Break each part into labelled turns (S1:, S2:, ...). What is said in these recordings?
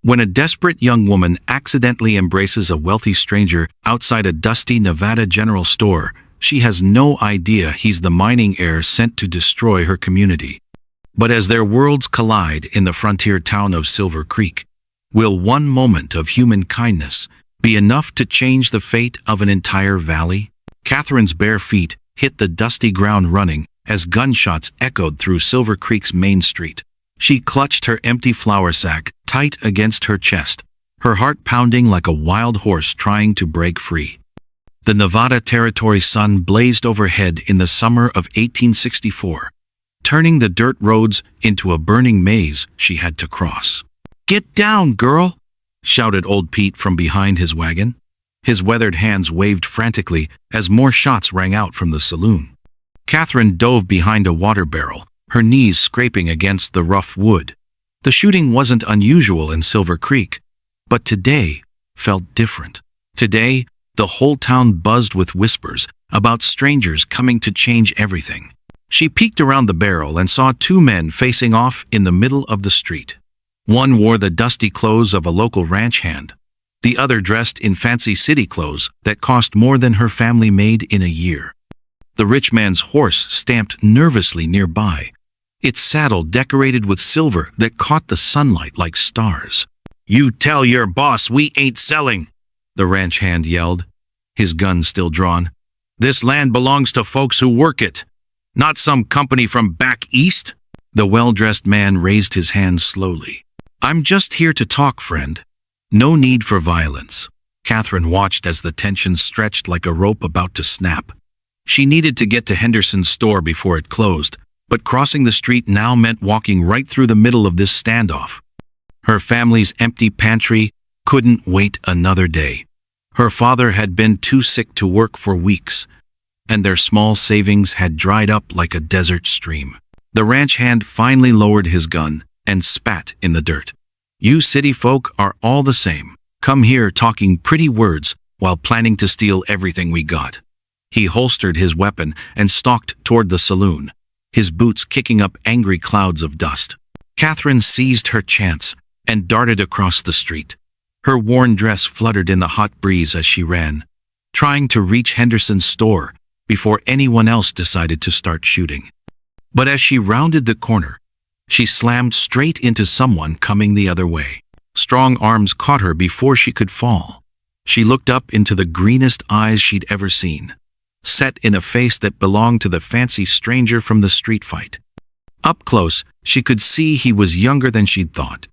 S1: When a desperate young woman accidentally embraces a wealthy stranger outside a dusty Nevada general store, she has no idea he's the mining heir sent to destroy her community. But as their worlds collide in the frontier town of Silver Creek, will one moment of human kindness be enough to change the fate of an entire valley? Catherine's bare feet hit the dusty ground running as gunshots echoed through Silver Creek's main street. She clutched her empty flour sack tight against her chest, her heart pounding like a wild horse trying to break free. The Nevada Territory sun blazed overhead in the summer of 1864, turning the dirt roads into a burning maze she had to cross. "Get down, girl!" shouted old Pete from behind his wagon. His weathered hands waved frantically as more shots rang out from the saloon. Catherine dove behind a water barrel, her knees scraping against the rough wood. The shooting wasn't unusual in Silver Creek, but today felt different. Today, the whole town buzzed with whispers about strangers coming to change everything. She peeked around the barrel and saw two men facing off in the middle of the street. One wore the dusty clothes of a local ranch hand. The other dressed in fancy city clothes that cost more than her family made in a year. The rich man's horse stamped nervously nearby, its saddle decorated with silver that caught the sunlight like stars. "You tell your boss we ain't selling," the ranch hand yelled, his gun still drawn. "This land belongs to folks who work it, not some company from back east." The well-dressed man raised his hand slowly. "I'm just here to talk, friend. No need for violence." Catherine watched as the tension stretched like a rope about to snap. She needed to get to Henderson's store before it closed, but crossing the street now meant walking right through the middle of this standoff. Her family's empty pantry couldn't wait another day. Her father had been too sick to work for weeks, and their small savings had dried up like a desert stream. The ranch hand finally lowered his gun and spat in the dirt. "You city folk are all the same. Come here talking pretty words while planning to steal everything we got." He holstered his weapon and stalked toward the saloon, his boots kicking up angry clouds of dust. Catherine seized her chance and darted across the street. Her worn dress fluttered in the hot breeze as she ran, trying to reach Henderson's store before anyone else decided to start shooting. But as she rounded the corner, she slammed straight into someone coming the other way. Strong arms caught her before she could fall. She looked up into the greenest eyes she'd ever seen, set in a face that belonged to the fancy stranger from the street fight. Up close, she could see he was younger than she'd thought.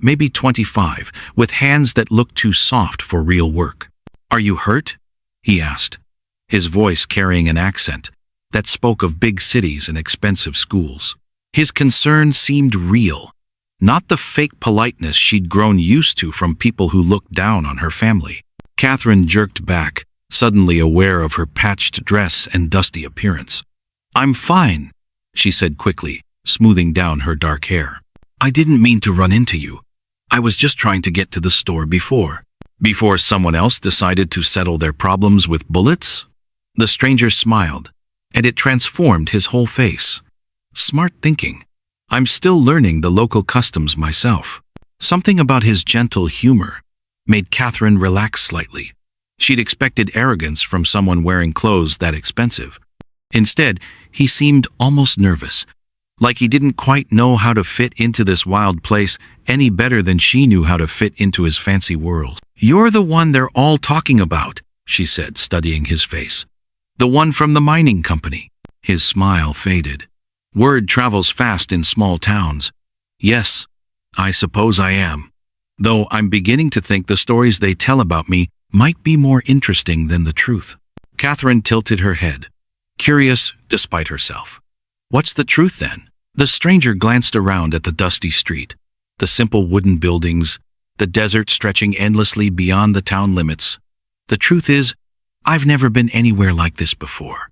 S1: Maybe 25, with hands that looked too soft for real work. "Are you hurt?" he asked, his voice carrying an accent that spoke of big cities and expensive schools. His concern seemed real, not the fake politeness she'd grown used to from people who looked down on her family. Catherine jerked back, suddenly aware of her patched dress and dusty appearance. "I'm fine," she said quickly, smoothing down her dark hair. "I didn't mean to run into you. I was just trying to get to the store before someone else decided to settle their problems with bullets." The stranger smiled, and it transformed his whole face. "Smart thinking. I'm still learning the local customs myself." Something about his gentle humor made Catherine relax slightly. She'd expected arrogance from someone wearing clothes that expensive. Instead, he seemed almost nervous, like he didn't quite know how to fit into this wild place any better than she knew how to fit into his fancy world. "You're the one they're all talking about," she said, studying his face. "The one from the mining company." His smile faded. "Word travels fast in small towns. Yes, I suppose I am. Though I'm beginning to think the stories they tell about me might be more interesting than the truth." Catherine tilted her head, curious despite herself. "What's the truth then?" The stranger glanced around at the dusty street, the simple wooden buildings, the desert stretching endlessly beyond the town limits. "The truth is, I've never been anywhere like this before.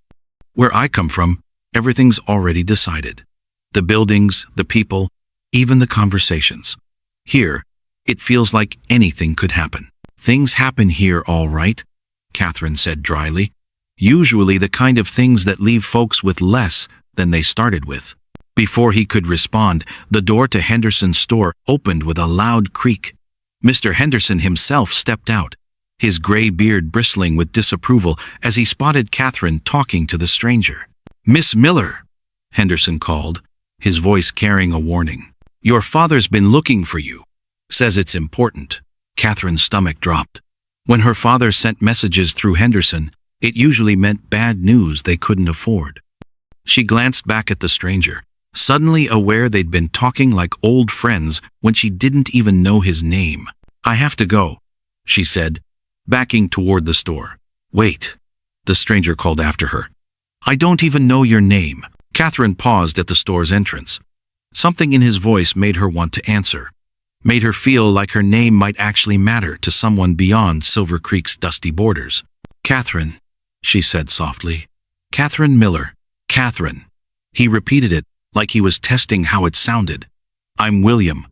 S1: Where I come from, everything's already decided. The buildings, the people, even the conversations. Here, it feels like anything could happen." "Things happen here, all right," Catherine said dryly. "Usually the kind of things that leave folks with less than they started with." Before he could respond, the door to Henderson's store opened with a loud creak, Mr. Henderson himself stepped out, his gray beard bristling with disapproval as he spotted Catherine talking to the stranger. "Miss Miller," Henderson called, his voice carrying a warning. "Your father's been looking for you. Says it's important." Catherine's stomach dropped. When her father sent messages through Henderson, it usually meant bad news they couldn't afford. She glanced back at the stranger, suddenly aware they'd been talking like old friends when she didn't even know his name. "I have to go," she said, backing toward the store. "Wait," the stranger called after her. "I don't even know your name." Catherine paused at the store's entrance. Something in his voice made her want to answer, made her feel like her name might actually matter to someone beyond Silver Creek's dusty borders. "Catherine," she said softly. "Catherine Miller. Catherine." He repeated it like he was testing how it sounded. "I'm William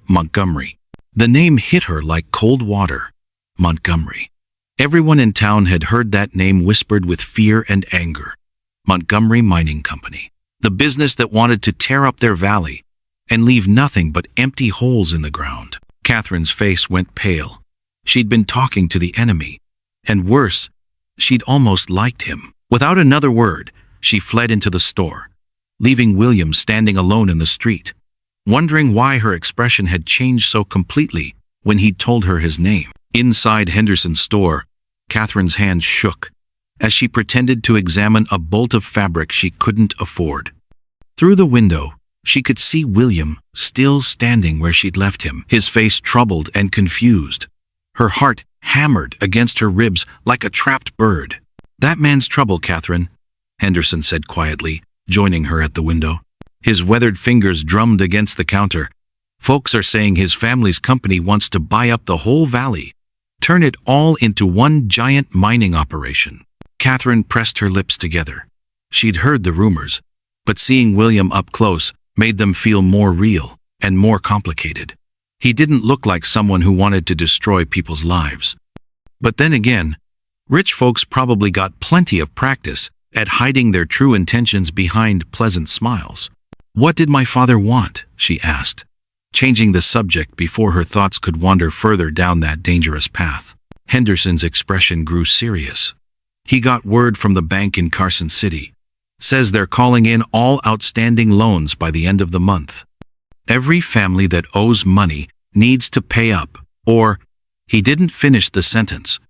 S1: Montgomery." The name hit her like cold water. Montgomery. Everyone in town had heard that name whispered with fear and anger. Montgomery Mining Company. The business that wanted to tear up their valley and leave nothing but empty holes in the ground. Catherine's face went pale. She'd been talking to the enemy. And worse, she'd almost liked him. Without another word, she fled into the store, leaving William standing alone in the street, wondering why her expression had changed so completely when he'd told her his name. Inside Henderson's store, Catherine's hand shook as she pretended to examine a bolt of fabric she couldn't afford. Through the window, she could see William still standing where she'd left him, his face troubled and confused. Her heart hammered against her ribs like a trapped bird. "That man's trouble, Catherine," Henderson said quietly, joining her at the window. His weathered fingers drummed against the counter. "Folks are saying his family's company wants to buy up the whole valley, turn it all into one giant mining operation." Catherine pressed her lips together. She'd heard the rumors, but seeing William up close made them feel more real and more complicated. He didn't look like someone who wanted to destroy people's lives. But then again, rich folks probably got plenty of practice at hiding their true intentions behind pleasant smiles. "What did my father want?" she asked, changing the subject before her thoughts could wander further down that dangerous path. Henderson's expression grew serious. "He got word from the bank in Carson City. Says they're calling in all outstanding loans by the end of the month. Every family that owes money needs to pay up, or..." He didn't finish the sentence.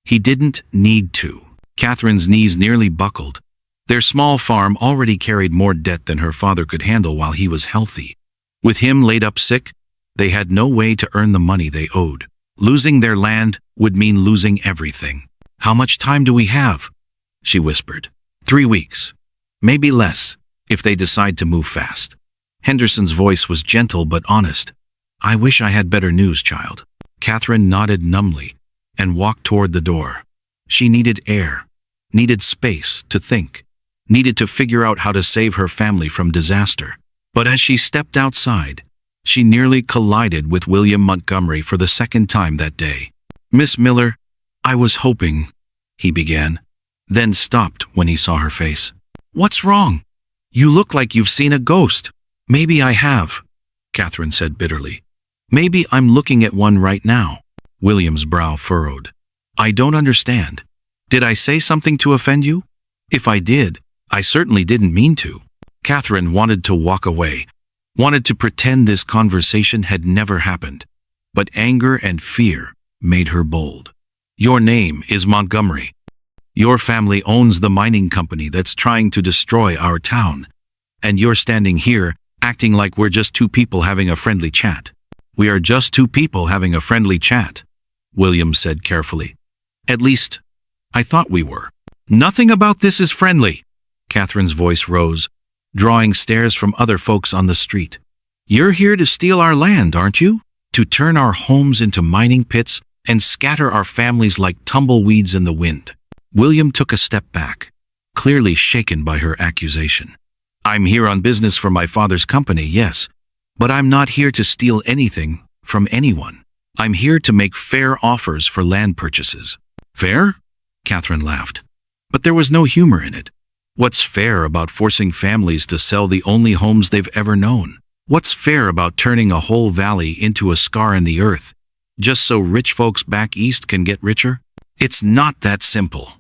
S1: He didn't need to. Catherine's knees nearly buckled. Their small farm already carried more debt than her father could handle while he was healthy. With him laid up sick, they had no way to earn the money they owed. Losing their land would mean losing everything. "How much time do we have?" she whispered. 3 weeks. Maybe less, if they decide to move fast. Henderson's voice was gentle but honest. "I wish I had better news, child." Catherine nodded numbly and walked toward the door. She needed air, needed space to think, needed to figure out how to save her family from disaster. But as she stepped outside, she nearly collided with William Montgomery for the second time that day. "Miss Miller, I was hoping," he began, then stopped when he saw her face. "What's wrong? You look like you've seen a ghost." "Maybe I have," Catherine said bitterly. "Maybe I'm looking at one right now." William's brow furrowed. "I don't understand. Did I say something to offend you? If I did, I certainly didn't mean to." Catherine wanted to walk away, wanted to pretend this conversation had never happened. But anger and fear made her bold. "Your name is Montgomery. Your family owns the mining company that's trying to destroy our town. And you're standing here acting like we're just two people having a friendly chat." "We are just two people having a friendly chat," William said carefully. "At least, I thought we were." "Nothing about this is friendly." Catherine's voice rose, drawing stares from other folks on the street. "You're here to steal our land, aren't you? To turn our homes into mining pits and scatter our families like tumbleweeds in the wind." William took a step back, clearly shaken by her accusation. "I'm here on business for my father's company, yes, but I'm not here to steal anything from anyone. I'm here to make fair offers for land purchases." "Fair?" Catherine laughed. But there was no humor in it. What's fair about forcing families to sell the only homes they've ever known? What's fair about turning a whole valley into a scar in the earth just so rich folks back east can get richer? It's not that simple,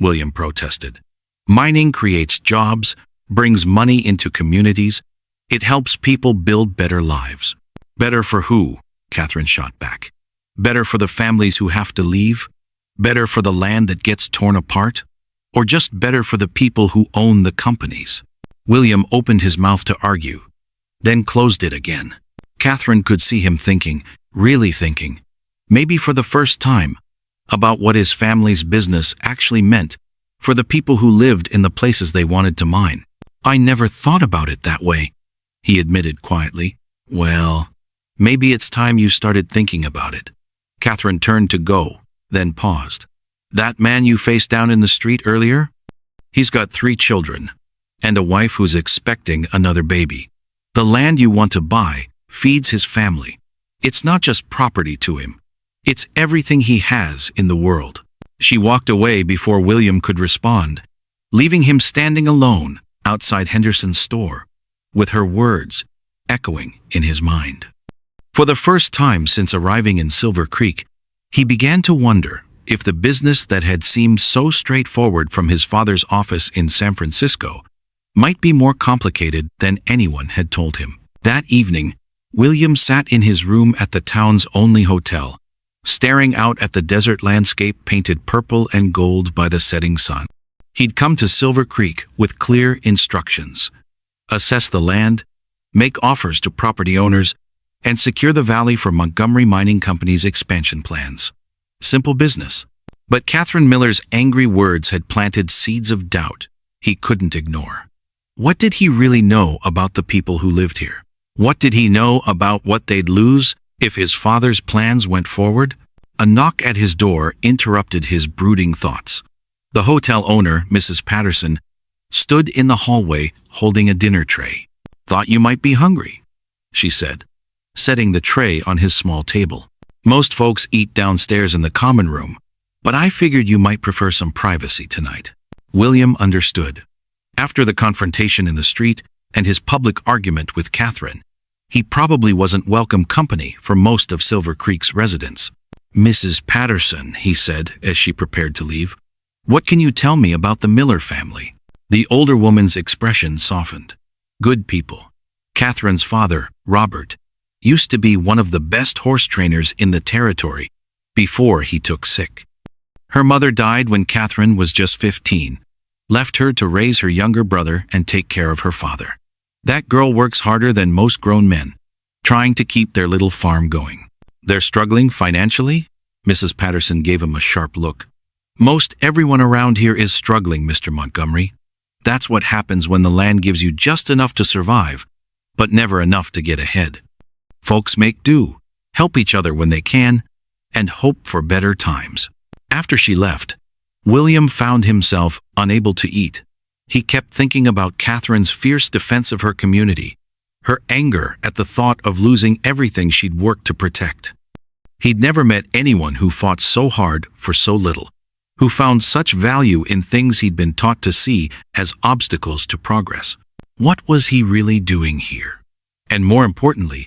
S1: William protested. Mining creates jobs, brings money into communities. It helps people build better lives. Better for who? Catherine shot back. Better for the families who have to leave? Better for the land that gets torn apart? Or just better for the people who own the companies? William opened his mouth to argue, then closed it again. Catherine could see him thinking, really thinking, maybe for the first time, about what his family's business actually meant for the people who lived in the places they wanted to mine. I never thought about it that way, he admitted quietly. Well, maybe it's time you started thinking about it. Catherine turned to go, then paused. That man you faced down in the street earlier? He's got 3 children, and a wife who's expecting another baby. The land you want to buy feeds his family. It's not just property to him. It's everything he has in the world. She walked away before William could respond, leaving him standing alone outside Henderson's store, with her words echoing in his mind. For the first time since arriving in Silver Creek, he began to wonder if the business that had seemed so straightforward from his father's office in San Francisco might be more complicated than anyone had told him. That evening, William sat in his room at the town's only hotel, staring out at the desert landscape painted purple and gold by the setting sun. He'd come to Silver Creek with clear instructions: assess the land, make offers to property owners, and secure the valley for Montgomery Mining Company's expansion plans. Simple business. But Catherine Miller's angry words had planted seeds of doubt he couldn't ignore. What did he really know about the people who lived here? What did he know about what they'd lose if his father's plans went forward? A knock at his door interrupted his brooding thoughts. The hotel owner, Mrs. Patterson, stood in the hallway holding a dinner tray. "Thought you might be hungry," she said, setting the tray on his small table. "Most folks eat downstairs in the common room, but I figured you might prefer some privacy tonight." William understood. After the confrontation in the street and his public argument with Catherine, he probably wasn't welcome company for most of Silver Creek's residents. "Mrs. Patterson," he said as she prepared to leave, "what can you tell me about the Miller family?" The older woman's expression softened. "Good people. Catherine's father, Robert, used to be one of the best horse trainers in the territory before he took sick. Her mother died when Catherine was just 15, left her to raise her younger brother and take care of her father. That girl works harder than most grown men, trying to keep their little farm going. They're struggling financially?" Mrs. Patterson gave him a sharp look. "Most everyone around here is struggling, Mr. Montgomery. That's what happens when the land gives you just enough to survive, but never enough to get ahead. Folks make do, help each other when they can, and hope for better times." After she left, William found himself unable to eat. He kept thinking about Catherine's fierce defense of her community, her anger at the thought of losing everything she'd worked to protect. He'd never met anyone who fought so hard for so little, who found such value in things he'd been taught to see as obstacles to progress. What was he really doing here? And more importantly,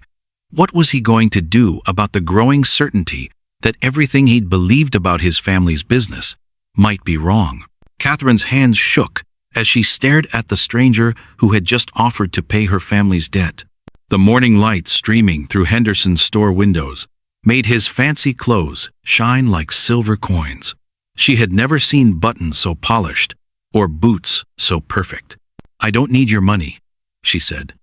S1: what was he going to do about the growing certainty that everything he'd believed about his family's business might be wrong? Catherine's hands shook as she stared at the stranger who had just offered to pay her family's debt. The morning light streaming through Henderson's store windows made his fancy clothes shine like silver coins. She had never seen buttons so polished or boots so perfect. "I don't need your money," she said,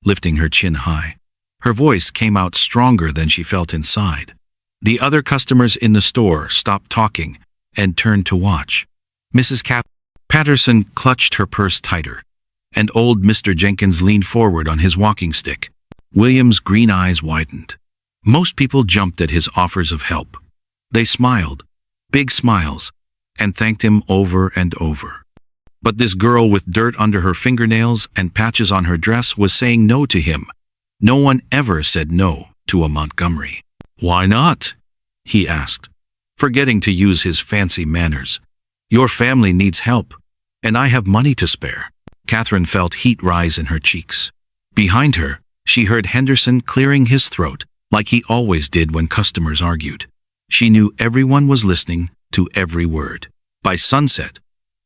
S1: lifting her chin high. Her voice came out stronger than she felt inside. The other customers in the store stopped talking and turned to watch. Mrs. Patterson clutched her purse tighter, and old Mr. Jenkins leaned forward on his walking stick. William's green eyes widened. Most people jumped at his offers of help. They smiled, big smiles, and thanked him over and over. But this girl with dirt under her fingernails and patches on her dress was saying no to him. No one ever said no to a Montgomery. "Why not?" he asked, forgetting to use his fancy manners. "Your family needs help, and I have money to spare." Catherine felt heat rise in her cheeks. Behind her, she heard Henderson clearing his throat like he always did when customers argued. She knew everyone was listening to every word. By sunset,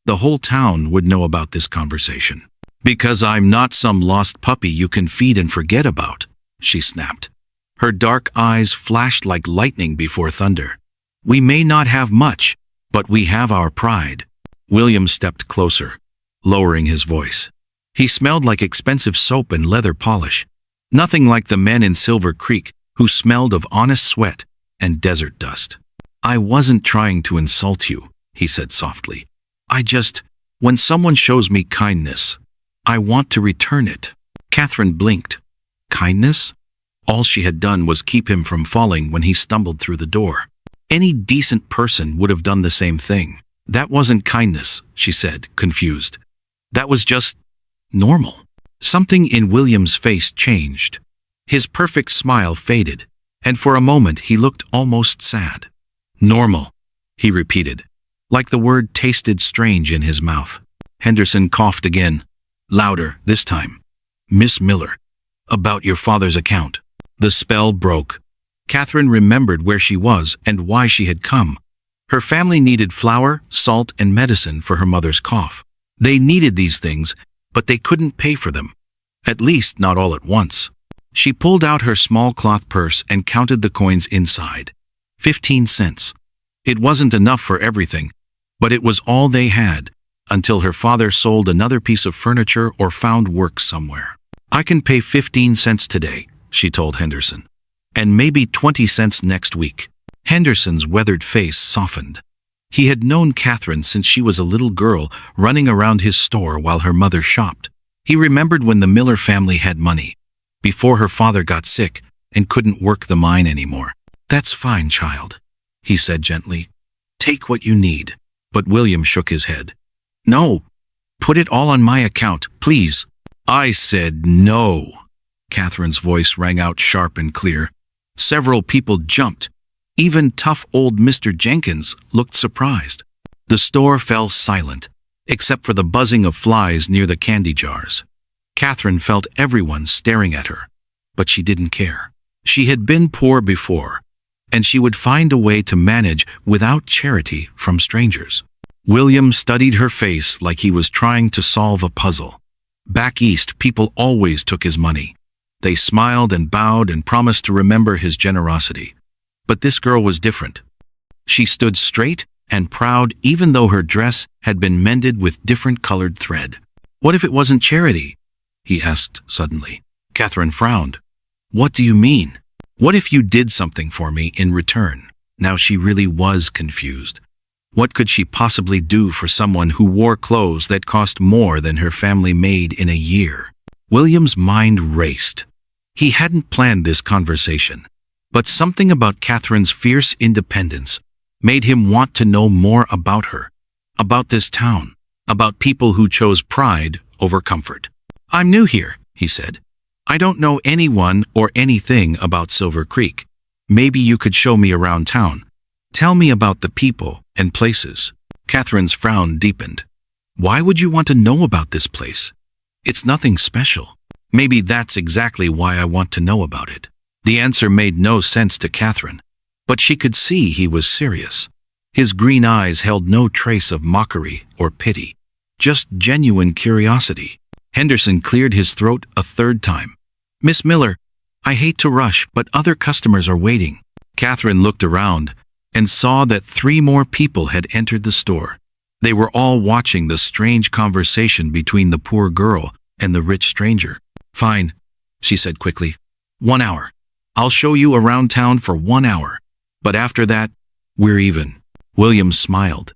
S1: the whole town would know about this conversation. "Because I'm not some lost puppy you can feed and forget about," she snapped. Her dark eyes flashed like lightning before thunder. "We may not have much, but we have our pride." William stepped closer, lowering his voice. He smelled like expensive soap and leather polish. Nothing like the men in Silver Creek who smelled of honest sweat and desert dust. "I wasn't trying to insult you," he said softly. When someone shows me kindness, I want to return it." Catherine blinked. Kindness? All she had done was keep him from falling when he stumbled through the door. Any decent person would have done the same thing. "That wasn't kindness," she said, confused. "That was just normal." Something in William's face changed. His perfect smile faded, and for a moment he looked almost sad. "Normal," he repeated, like the word tasted strange in his mouth. Henderson coughed again, louder this time. "Miss Miller, about your father's account." The spell broke. Catherine remembered where she was and why she had come. Her family needed flour, salt, and medicine for her mother's cough. They needed these things, but they couldn't pay for them. At least not all at once. She pulled out her small cloth purse and counted the coins inside. 15 cents. It wasn't enough for everything, but it was all they had, until her father sold another piece of furniture or found work somewhere. "I can pay 15 cents today," she told Henderson, "and maybe 20 cents next week." Henderson's weathered face softened. He had known Catherine since she was a little girl running around his store while her mother shopped. He remembered when the Miller family had money, before her father got sick and couldn't work the mine anymore. "That's fine, child," he said gently. "Take what you need." But William shook his head. "No, put it all on my account, please." "I said no." Catherine's voice rang out sharp and clear. Several people jumped. Even tough old Mr. Jenkins looked surprised. The store fell silent, except for the buzzing of flies near the candy jars. Catherine felt everyone staring at her, but she didn't care. She had been poor before, and she would find a way to manage without charity from strangers. William studied her face like he was trying to solve a puzzle. Back east, people always took his money. They smiled and bowed and promised to remember his generosity. But this girl was different. She stood straight and proud even though her dress had been mended with different colored thread. "What if it wasn't charity?" he asked suddenly. Catherine frowned. "What do you mean? What if you did something for me in return?" Now she really was confused. What could she possibly do for someone who wore clothes that cost more than her family made in a year? William's mind raced. He hadn't planned this conversation, but something about Catherine's fierce independence made him want to know more about her, about this town, about people who chose pride over comfort. "I'm new here," he said. "I don't know anyone or anything about Silver Creek. Maybe you could show me around town. Tell me about the people and places." Catherine's frown deepened. "Why would you want to know about this place? It's nothing special." "Maybe that's exactly why I want to know about it." The answer made no sense to Catherine, but she could see he was serious. His green eyes held no trace of mockery or pity, just genuine curiosity. Henderson cleared his throat a third time. "Miss Miller, I hate to rush, but other customers are waiting." Catherine looked around and saw that 3 more people had entered the store. They were all watching the strange conversation between the poor girl and the rich stranger. "Fine," she said quickly. 1 hour. I'll show you around town for 1 hour. But after that, we're even." William smiled,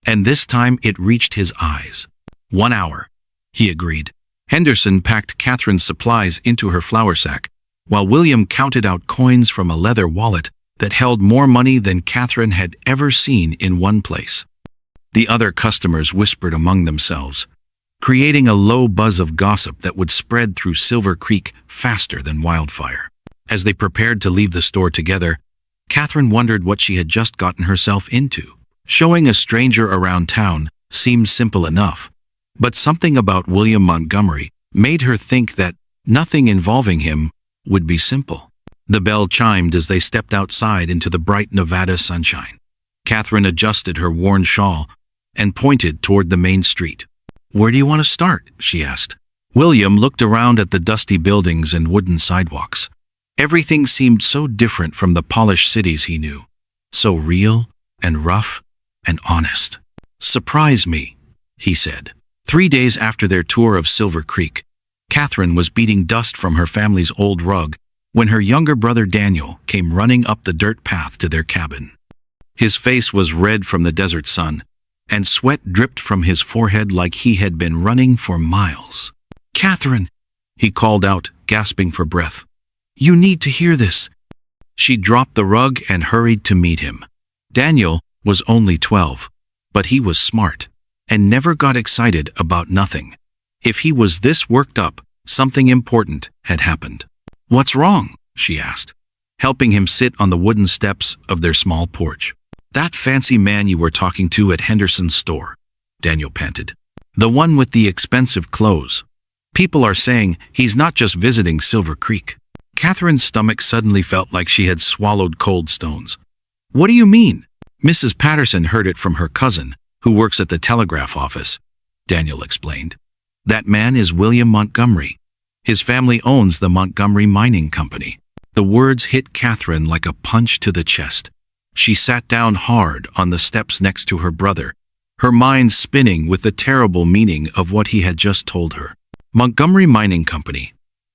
S1: and this time it reached his eyes. 1 hour, he agreed. Henderson packed Catherine's supplies into her flour sack, while William counted out coins from a leather wallet that held more money than Catherine had ever seen in one place. The other customers whispered among themselves, creating a low buzz of gossip that would spread through Silver Creek faster than wildfire. As they prepared to leave the store together, Catherine wondered what she had just gotten herself into. Showing a stranger around town seemed simple enough, but something about William Montgomery made her think that nothing involving him would be simple. The bell chimed as they stepped outside into the bright Nevada sunshine. Catherine adjusted her worn shawl and pointed toward the main street. "Where do you want to start?" she asked. William looked around at the dusty buildings and wooden sidewalks. Everything seemed so different from the polished cities he knew. So real and rough and honest. "Surprise me," he said. 3 days after their tour of Silver Creek, Catherine was beating dust from her family's old rug when her younger brother Daniel came running up the dirt path to their cabin. His face was red from the desert sun, and sweat dripped from his forehead like he had been running for miles. "Catherine," he called out, gasping for breath. "You need to hear this." She dropped the rug and hurried to meet him. Daniel was only 12, but he was smart and never got excited about nothing. If he was this worked up, something important had happened. "What's wrong?" she asked, helping him sit on the wooden steps of their small porch. "That fancy man you were talking to at Henderson's store," Daniel panted. "The one with the expensive clothes. People are saying he's not just visiting Silver Creek." Catherine's stomach suddenly felt like she had swallowed cold stones. "What do you mean?" "Mrs. Patterson heard it from her cousin, who works at the telegraph office," Daniel explained. "That man is William Montgomery. His family owns the Montgomery Mining Company." The words hit Catherine like a punch to the chest. She sat down hard on the steps next to her brother, her mind spinning with the terrible meaning of what he had just told her. Montgomery Mining Company.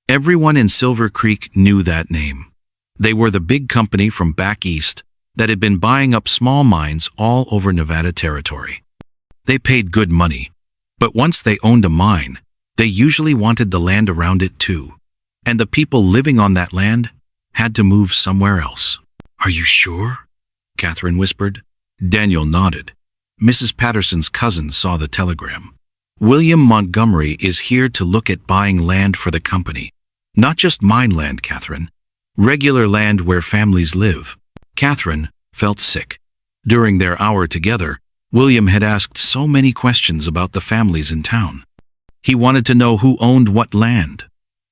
S1: Everyone in Silver Creek knew that name. They were the big company from back east that had been buying up small mines all over Nevada territory. They paid good money, but once they owned a mine, they usually wanted the land around it too. And the people living on that land had to move somewhere else. "Are you sure?" Catherine whispered. Daniel nodded. Mrs. Patterson's cousin saw the telegram. "William Montgomery is here to look at buying land for the company. Not just mine land, Catherine. Regular land where families live." Catherine felt sick. During their hour together, William had asked so many questions about the families in town. He wanted to know who owned what land,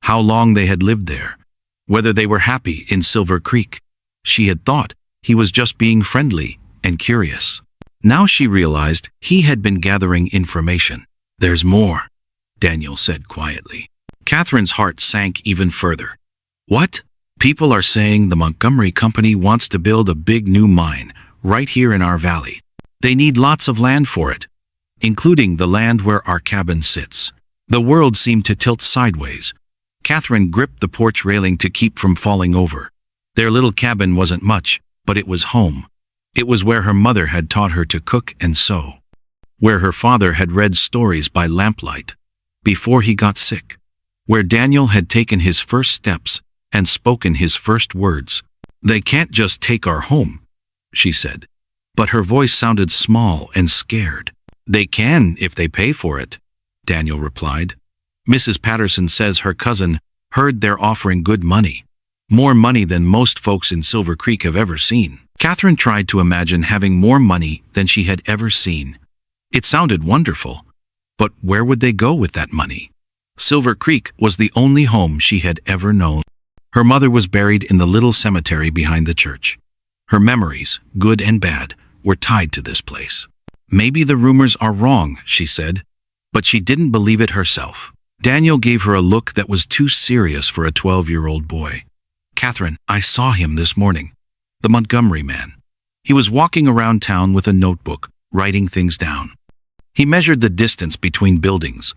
S1: how long they had lived there, whether they were happy in Silver Creek. She had thought he was just being friendly and curious. Now she realized he had been gathering information. "There's more," Daniel said quietly. Catherine's heart sank even further. "What?" "People are saying the Montgomery Company wants to build a big new mine right here in our valley. They need lots of land for it, including the land where our cabin sits." The world seemed to tilt sideways. Catherine gripped the porch railing to keep from falling over. Their little cabin wasn't much, but it was home. It was where her mother had taught her to cook and sew, where her father had read stories by lamplight before he got sick, where Daniel had taken his first steps and spoken his first words. "They can't just take our home," she said, but her voice sounded small and scared. "They can if they pay for it," Daniel replied. "Mrs. Patterson says her cousin heard they're offering good money, more money than most folks in Silver Creek have ever seen." Catherine tried to imagine having more money than she had ever seen. It sounded wonderful, but where would they go with that money? Silver Creek was the only home she had ever known. Her mother was buried in the little cemetery behind the church. Her memories, good and bad, were tied to this place. "Maybe the rumors are wrong," she said, but she didn't believe it herself. Daniel gave her a look that was too serious for a 12-year-old boy. "Catherine, I saw him this morning. The Montgomery man. He was walking around town with a notebook, writing things down. He measured the distance between buildings.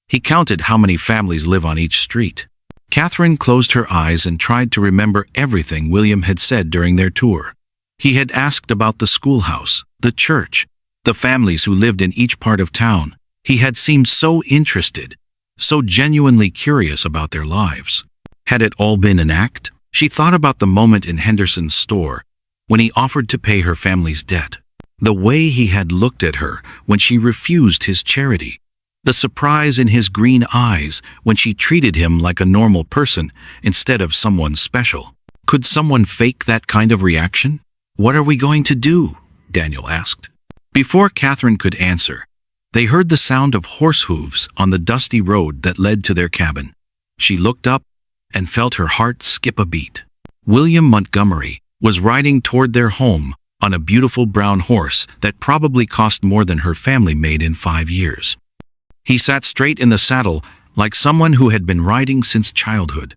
S1: He counted how many families live on each street." Catherine closed her eyes and tried to remember everything William had said during their tour. He had asked about the schoolhouse, the church, the families who lived in each part of town. He had seemed so interested, so genuinely curious about their lives. Had it all been an act? She thought about the moment in Henderson's store when he offered to pay her family's debt. The way he had looked at her when she refused his charity. The surprise in his green eyes when she treated him like a normal person instead of someone special. Could someone fake that kind of reaction? "What are we going to do?" Daniel asked. Before Catherine could answer, they heard the sound of horse hooves on the dusty road that led to their cabin. She looked up and felt her heart skip a beat. William Montgomery was riding toward their home on a beautiful brown horse that probably cost more than her family made in 5 years. He sat straight in the saddle like someone who had been riding since childhood,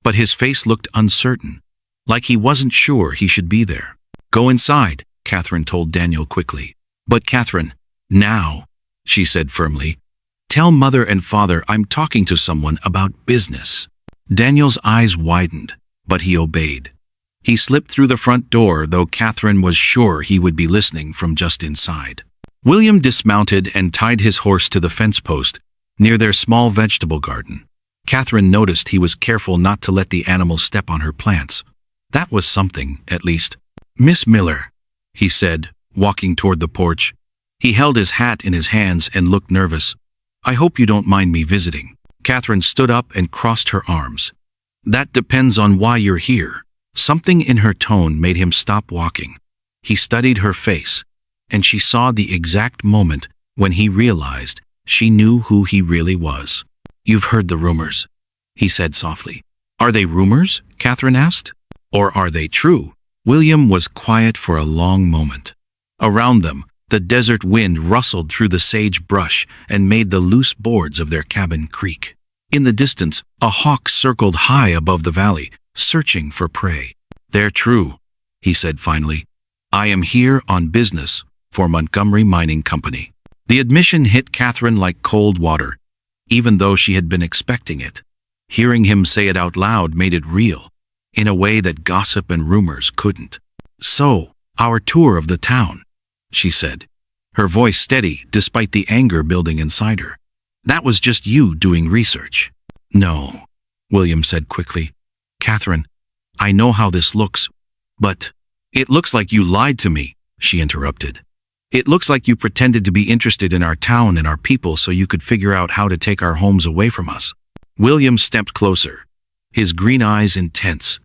S1: but his face looked uncertain, like he wasn't sure he should be there. "Go inside," Catherine told Daniel quickly. "But Catherine, now," she said firmly. "Tell Mother and Father I'm talking to someone about business." Daniel's eyes widened, but he obeyed. He slipped through the front door, though Catherine was sure he would be listening from just inside. William dismounted and tied his horse to the fence post near their small vegetable garden. Catherine noticed he was careful not to let the animal step on her plants. That was something, at least. "Miss Miller," he said, walking toward the porch. He held his hat in his hands and looked nervous. "I hope you don't mind me visiting." Catherine stood up and crossed her arms. "That depends on why you're here." Something in her tone made him stop walking. He studied her face, and she saw the exact moment when he realized she knew who he really was. "You've heard the rumors," he said softly. "Are they rumors?" Catherine asked. "Or are they true?" William was quiet for a long moment. Around them, the desert wind rustled through the sage brush and made the loose boards of their cabin creak. In the distance, a hawk circled high above the valley, searching for prey. "They're true," he said finally. "I am here on business for Montgomery Mining Company." The admission hit Catherine like cold water, even though she had been expecting it. Hearing him say it out loud made it real, in a way that gossip and rumors couldn't. "So, our tour of the town," she said, her voice steady despite the anger building inside her. "That was just you doing research." "No," William said quickly. "Catherine, I know how this looks, but—" "It looks like you lied to me," she interrupted. "It looks like you pretended to be interested in our town and our people so you could figure out how to take our homes away from us." William stepped closer, his green eyes intense.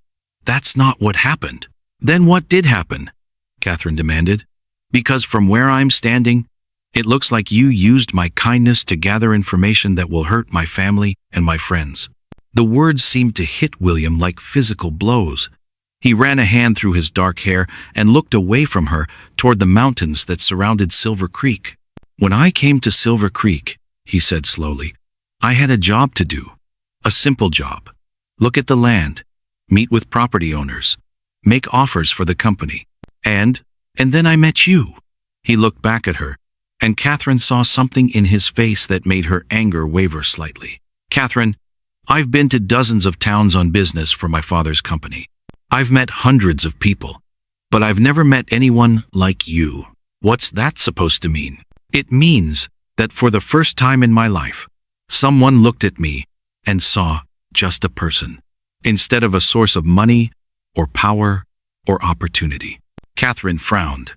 S1: "That's not what happened." "Then what did happen?" Catherine demanded. "Because from where I'm standing, it looks like you used my kindness to gather information that will hurt my family and my friends." The words seemed to hit William like physical blows. He ran a hand through his dark hair and looked away from her toward the mountains that surrounded Silver Creek. "When I came to Silver Creek," he said slowly, "I had a job to do. A simple job. Look at the land, meet with property owners, make offers for the company. And then I met you." He looked back at her, and Catherine saw something in his face that made her anger waver slightly. "Catherine, I've been to dozens of towns on business for my father's company. I've met hundreds of people, but I've never met anyone like you." "What's that supposed to mean?" "It means that for the first time in my life, someone looked at me and saw just a person, instead of a source of money or power or opportunity." Catherine frowned.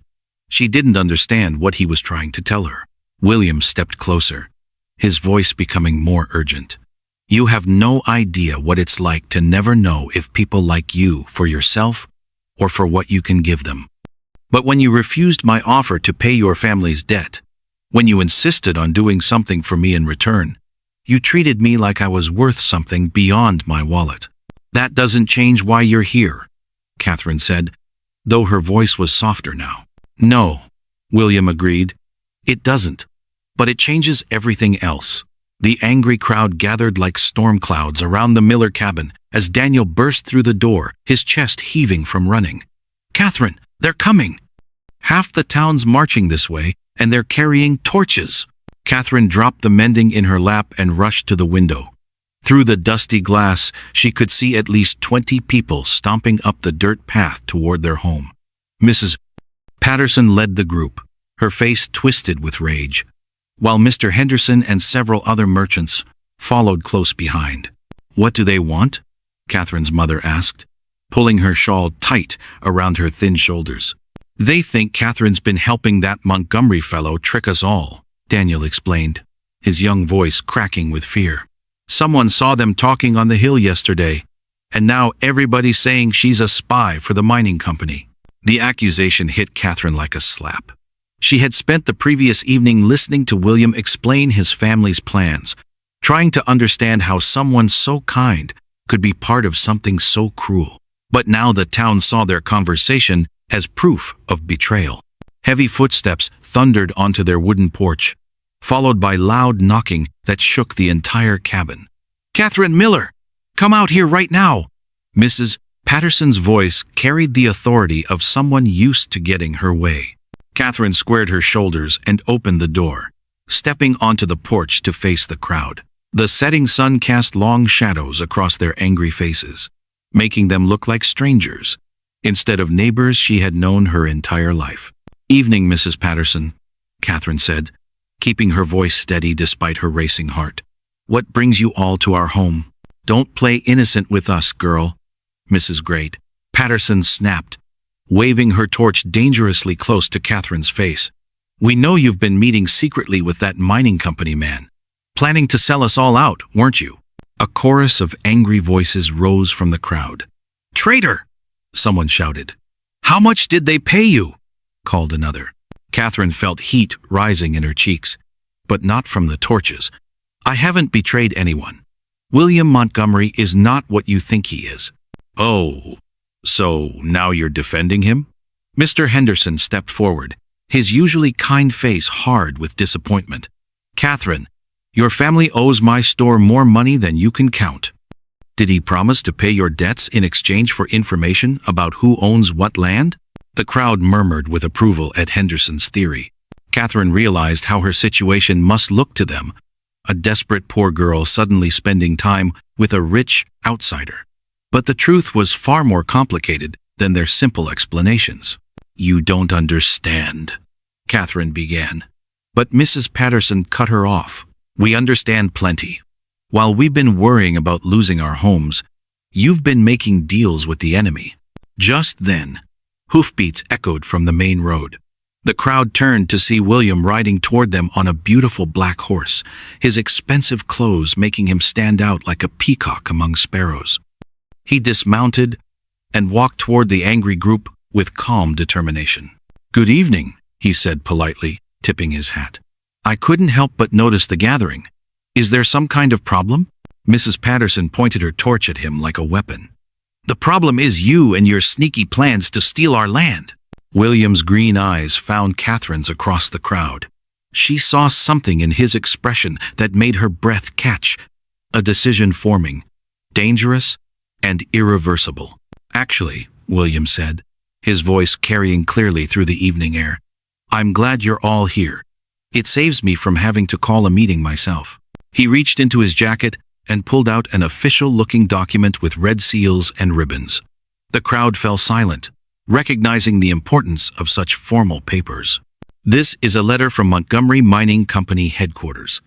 S1: She didn't understand what he was trying to tell her. William stepped closer, his voice becoming more urgent. "You have no idea what it's like to never know if people like you for yourself or for what you can give them. But when you refused my offer to pay your family's debt, when you insisted on doing something for me in return, you treated me like I was worth something beyond my wallet. That doesn't change why you're here," Catherine said, though her voice was softer now. "No," William agreed. "It doesn't. But it changes everything else." The angry crowd gathered like storm clouds around the Miller cabin as Daniel burst through the door, his chest heaving from running. "Catherine, they're coming! Half the town's marching this way, and they're carrying torches." Catherine dropped the mending in her lap and rushed to the window. Through the dusty glass, she could see at least 20 people stomping up the dirt path toward their home. Mrs. Patterson led the group, her face twisted with rage, while Mr. Henderson and several other merchants followed close behind. "What do they want?" Catherine's mother asked, pulling her shawl tight around her thin shoulders. "They think Catherine's been helping that Montgomery fellow trick us all," Daniel explained, his young voice cracking with fear. "Someone saw them talking on the hill yesterday, and now everybody's saying she's a spy for the mining company." The accusation hit Catherine like a slap. She had spent the previous evening listening to William explain his family's plans, trying to understand how someone so kind could be part of something so cruel. But now the town saw their conversation as proof of betrayal. Heavy footsteps thundered onto their wooden porch, followed by loud knocking that shook the entire cabin. "Catherine Miller, come out here right now!" Mrs. Patterson's voice carried the authority of someone used to getting her way. Catherine squared her shoulders and opened the door, stepping onto the porch to face the crowd. The setting sun cast long shadows across their angry faces, making them look like strangers, instead of neighbors she had known her entire life. "Evening, Mrs. Patterson," Catherine said, keeping her voice steady despite her racing heart. "What brings you all to our home? Don't play innocent with us, girl." "Mrs. Great," Patterson snapped, waving her torch dangerously close to Catherine's face. "We know you've been meeting secretly with that mining company man. Planning to sell us all out, weren't you?" A chorus of angry voices rose from the crowd. "Traitor!" someone shouted. "How much did they pay you?" called another. Catherine felt heat rising in her cheeks, but not from the torches. "I haven't betrayed anyone. William Montgomery is not what you think he is." "Oh, so now you're defending him?" Mr. Henderson stepped forward, his usually kind face hard with disappointment. "Catherine, your family owes my store more money than you can count. Did he promise to pay your debts in exchange for information about who owns what land?" The crowd murmured with approval at Henderson's theory. Catherine realized how her situation must look to them, a desperate poor girl suddenly spending time with a rich outsider. But the truth was far more complicated than their simple explanations. "You don't understand," Catherine began. But Mrs. Patterson cut her off. "We understand plenty. While we've been worrying about losing our homes, you've been making deals with the enemy." Just then, hoofbeats echoed from the main road. The crowd turned to see William riding toward them on a beautiful black horse, his expensive clothes making him stand out like a peacock among sparrows. He dismounted and walked toward the angry group with calm determination. "Good evening," he said politely, tipping his hat. "I couldn't help but notice the gathering. Is there some kind of problem?" Mrs. Patterson pointed her torch at him like a weapon. "The problem is you and your sneaky plans to steal our land." William's green eyes found Catherine's across the crowd. She saw something in his expression that made her breath catch, a decision forming, dangerous and irreversible. "Actually," William said, his voice carrying clearly through the evening air, "I'm glad you're all here. It saves me from having to call a meeting myself." He reached into his jacket and pulled out an official-looking document with red seals and ribbons. The crowd fell silent, recognizing the importance of such formal papers. "This is a letter from Montgomery Mining Company headquarters,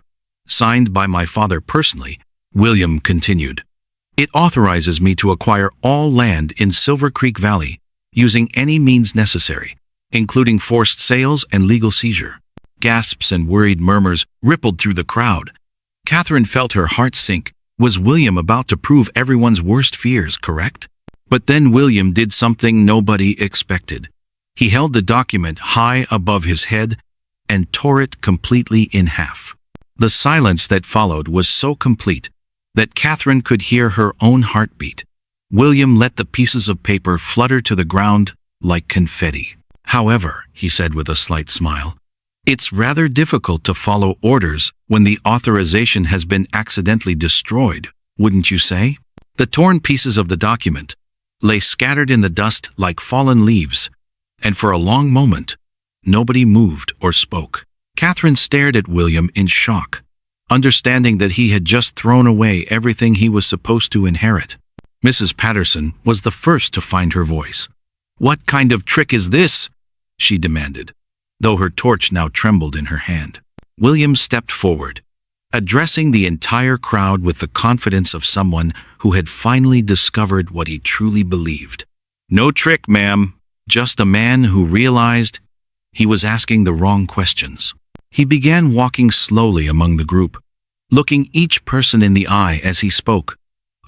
S1: signed by my father personally," William continued. "It authorizes me to acquire all land in Silver Creek Valley using any means necessary, including forced sales and legal seizure." Gasps and worried murmurs rippled through the crowd. Catherine felt her heart sink. Was William about to prove everyone's worst fears correct? But then William did something nobody expected. He held the document high above his head and tore it completely in half. The silence that followed was so complete that Catherine could hear her own heartbeat. William let the pieces of paper flutter to the ground like confetti. "However," he said with a slight smile, "it's rather difficult to follow orders when the authorization has been accidentally destroyed, wouldn't you say?" The torn pieces of the document lay scattered in the dust like fallen leaves, and for a long moment, nobody moved or spoke. Catherine stared at William in shock, understanding that he had just thrown away everything he was supposed to inherit. Mrs. Patterson was the first to find her voice. "What kind of trick is this?" she demanded, though her torch now trembled in her hand. William stepped forward, addressing the entire crowd with the confidence of someone who had finally discovered what he truly believed. "No trick, ma'am. Just a man who realized he was asking the wrong questions." He began walking slowly among the group, looking each person in the eye as he spoke.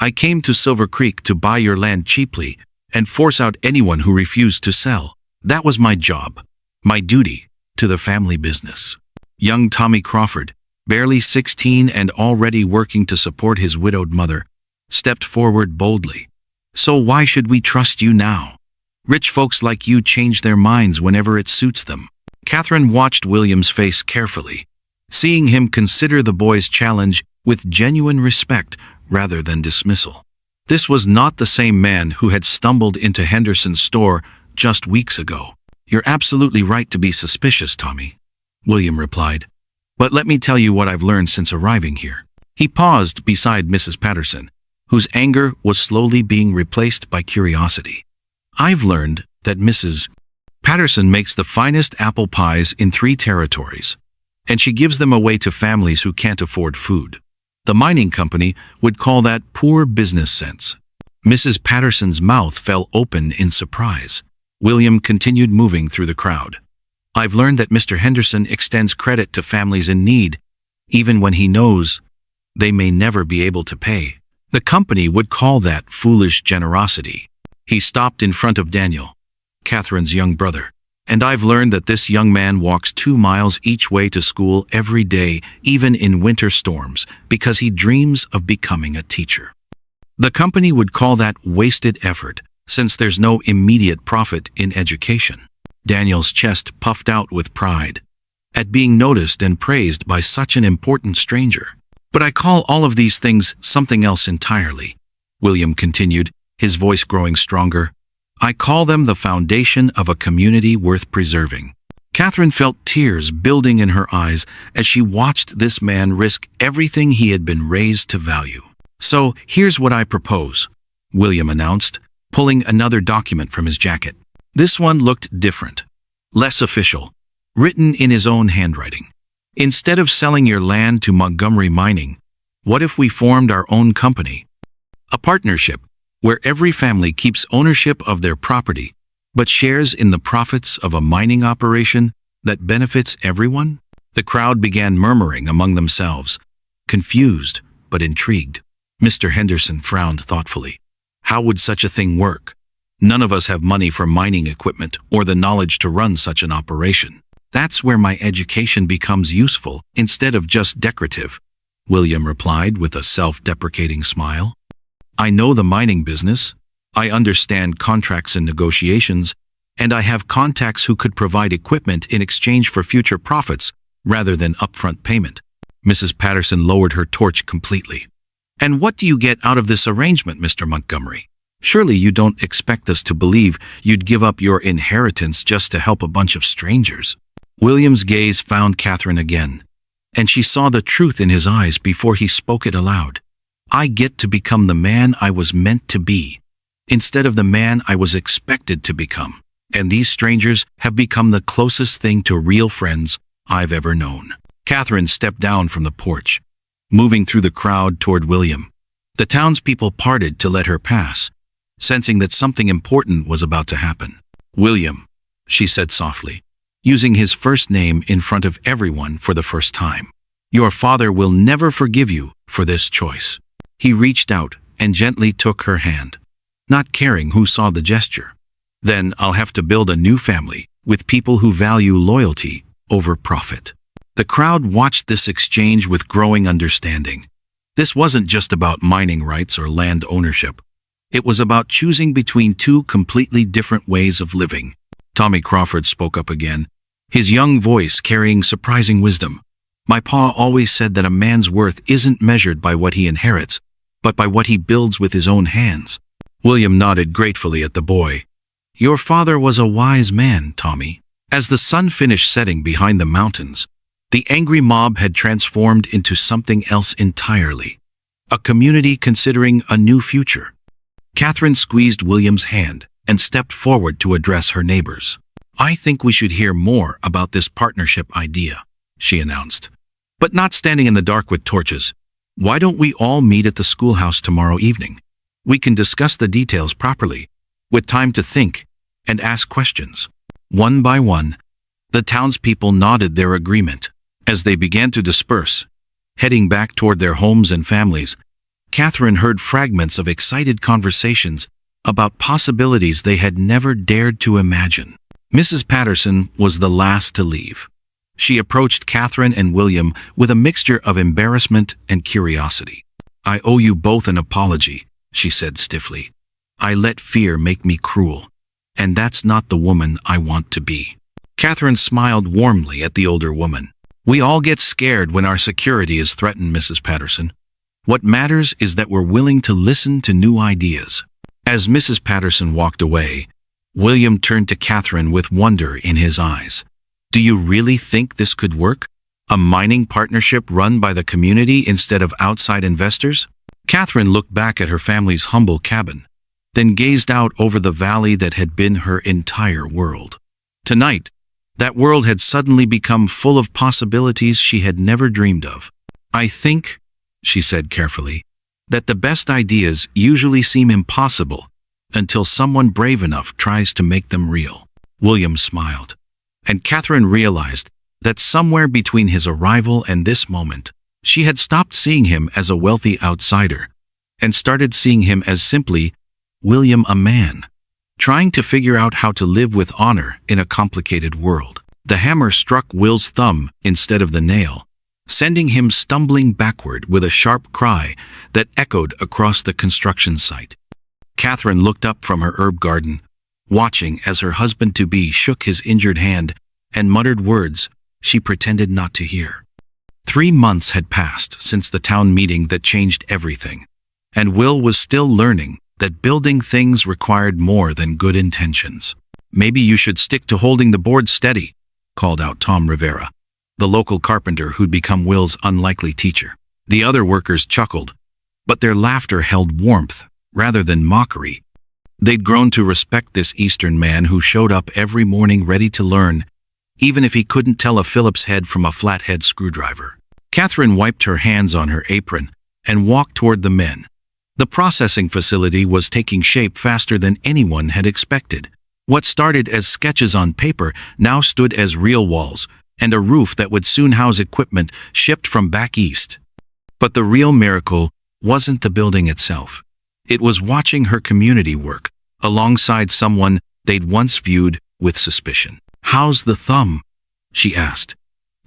S1: "I came to Silver Creek to buy your land cheaply and force out anyone who refused to sell. That was my job, my duty to the family business." Young Tommy Crawford, barely 16 and already working to support his widowed mother, stepped forward boldly. So why should we trust you now? Rich folks like you change their minds whenever it suits them. Catherine watched William's face carefully, seeing him consider the boy's challenge with genuine respect rather than dismissal. This was not the same man who had stumbled into Henderson's store just weeks ago. You're absolutely right to be suspicious, Tommy, William replied. But let me tell you what I've learned since arriving here. He paused beside Mrs. Patterson, whose anger was slowly being replaced by curiosity. I've learned that Mrs. Patterson makes the finest apple pies in 3 territories, and she gives them away to families who can't afford food. The mining company would call that poor business sense. Mrs. Patterson's mouth fell open in surprise. William continued moving through the crowd. I've learned that Mr. Henderson extends credit to families in need, even when he knows they may never be able to pay. The company would call that foolish generosity. He stopped in front of Daniel, Catherine's young brother. And I've learned that this young man walks 2 miles each way to school every day, even in winter storms, because he dreams of becoming a teacher. The company would call that wasted effort, since there's no immediate profit in education. Daniel's chest puffed out with pride at being noticed and praised by such an important stranger. But I call all of these things something else entirely, William continued, his voice growing stronger. I call them the foundation of a community worth preserving. Catherine felt tears building in her eyes as she watched this man risk everything he had been raised to value. So here's what I propose, William announced, pulling another document from his jacket. This one looked different, less official, written in his own handwriting. Instead of selling your land to Montgomery Mining, what if we formed our own company? A partnership where every family keeps ownership of their property, but shares in the profits of a mining operation that benefits everyone? The crowd began murmuring among themselves, confused but intrigued. Mr. Henderson frowned thoughtfully. How would such a thing work? None of us have money for mining equipment or the knowledge to run such an operation. That's where my education becomes useful instead of just decorative, William replied with a self-deprecating smile. I know the mining business, I understand contracts and negotiations, and I have contacts who could provide equipment in exchange for future profits rather than upfront payment. Mrs. Patterson lowered her torch completely. And what do you get out of this arrangement, Mr. Montgomery? Surely you don't expect us to believe you'd give up your inheritance just to help a bunch of strangers. William's gaze found Catherine again, and she saw the truth in his eyes before he spoke it aloud. I get to become the man I was meant to be, instead of the man I was expected to become. And these strangers have become the closest thing to real friends I've ever known. Catherine stepped down from the porch, moving through the crowd toward William. The townspeople parted to let her pass, sensing that something important was about to happen. William, she said softly, using his first name in front of everyone for the first time. Your father will never forgive you for this choice. He reached out and gently took her hand, not caring who saw the gesture. Then I'll have to build a new family with people who value loyalty over profit. The crowd watched this exchange with growing understanding. This wasn't just about mining rights or land ownership. It was about choosing between 2 completely different ways of living. Tommy Crawford spoke up again, his young voice carrying surprising wisdom. My pa always said that a man's worth isn't measured by what he inherits, but by what he builds with his own hands. William nodded gratefully at the boy. Your father was a wise man, Tommy. As the sun finished setting behind the mountains, the angry mob had transformed into something else entirely. A community considering a new future. Catherine squeezed William's hand and stepped forward to address her neighbors. I think we should hear more about this partnership idea, she announced. But not standing in the dark with torches. Why don't we all meet at the schoolhouse tomorrow evening? We can discuss the details properly, with time to think and ask questions. One by one, the townspeople nodded their agreement. As they began to disperse, heading back toward their homes and families, Catherine heard fragments of excited conversations about possibilities they had never dared to imagine. Mrs. Patterson was the last to leave. She approached Catherine and William with a mixture of embarrassment and curiosity. I owe you both an apology, she said stiffly. I let fear make me cruel. And that's not the woman I want to be. Catherine smiled warmly at the older woman. We all get scared when our security is threatened, Mrs. Patterson. What matters is that we're willing to listen to new ideas. As Mrs. Patterson walked away, William turned to Catherine with wonder in his eyes. Do you really think this could work? A mining partnership run by the community instead of outside investors? Catherine looked back at her family's humble cabin, then gazed out over the valley that had been her entire world. Tonight, that world had suddenly become full of possibilities she had never dreamed of. I think, she said carefully, that the best ideas usually seem impossible until someone brave enough tries to make them real. William smiled, and Catherine realized that somewhere between his arrival and this moment, she had stopped seeing him as a wealthy outsider and started seeing him as simply William, a man, trying to figure out how to live with honor in a complicated world. The hammer struck Will's thumb instead of the nail, sending him stumbling backward with a sharp cry that echoed across the construction site. Catherine looked up from her herb garden, watching as her husband-to-be shook his injured hand and muttered words she pretended not to hear. 3 months had passed since the town meeting that changed everything, and Will was still learning that building things required more than good intentions. Maybe you should stick to holding the board steady, called out Tom Rivera, the local carpenter who'd become Will's unlikely teacher. The other workers chuckled, but their laughter held warmth rather than mockery. They'd grown to respect this Eastern man who showed up every morning ready to learn, even if he couldn't tell a Phillips head from a flathead screwdriver. Catherine wiped her hands on her apron and walked toward the men. The processing facility was taking shape faster than anyone had expected. What started as sketches on paper now stood as real walls and a roof that would soon house equipment shipped from back east. But the real miracle wasn't the building itself. It was watching her community work alongside someone they'd once viewed with suspicion. How's the thumb? She asked,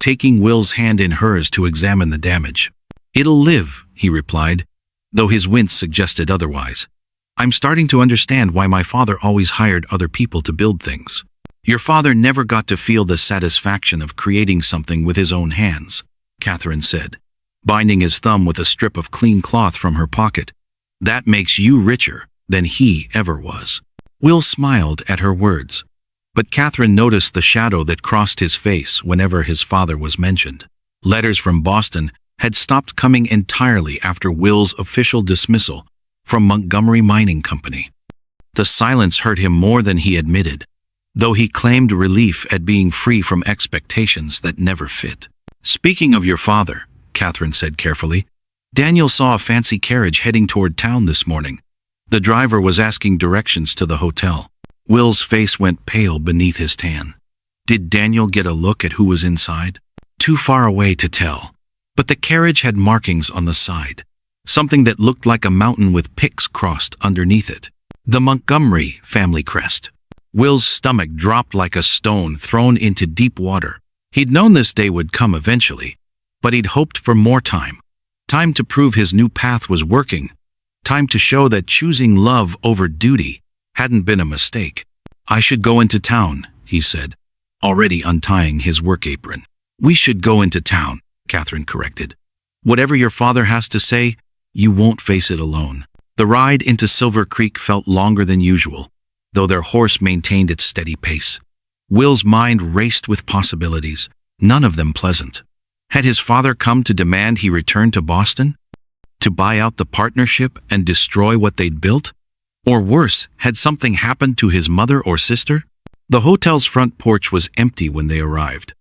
S1: taking Will's hand in hers to examine the damage. It'll live, he replied, though his wince suggested otherwise. I'm starting to understand why my father always hired other people to build things. Your father never got to feel the satisfaction of creating something with his own hands, Catherine said, binding his thumb with a strip of clean cloth from her pocket. That makes you richer than he ever was. Will smiled at her words, but Catherine noticed the shadow that crossed his face whenever his father was mentioned. Letters from Boston had stopped coming entirely after Will's official dismissal from Montgomery Mining Company. The silence hurt him more than he admitted, though he claimed relief at being free from expectations that never fit. Speaking of your father, Catherine said carefully, Daniel saw a fancy carriage heading toward town this morning. The driver was asking directions to the hotel. Will's face went pale beneath his tan. Did Daniel get a look at who was inside? Too far away to tell. But the carriage had markings on the side, something that looked like a mountain with picks crossed underneath it. The Montgomery family crest. Will's stomach dropped like a stone thrown into deep water. He'd known this day would come eventually, but he'd hoped for more time. Time to prove his new path was working. Time to show that choosing love over duty hadn't been a mistake. I should go into town, he said, already untying his work apron. We should go into town, Catherine corrected. Whatever your father has to say, you won't face it alone. The ride into Silver Creek felt longer than usual, though their horse maintained its steady pace. Will's mind raced with possibilities, none of them pleasant. Had his father come to demand he return to Boston? To buy out the partnership and destroy what they'd built? Or worse, had something happened to his mother or sister? The hotel's front porch was empty when they arrived,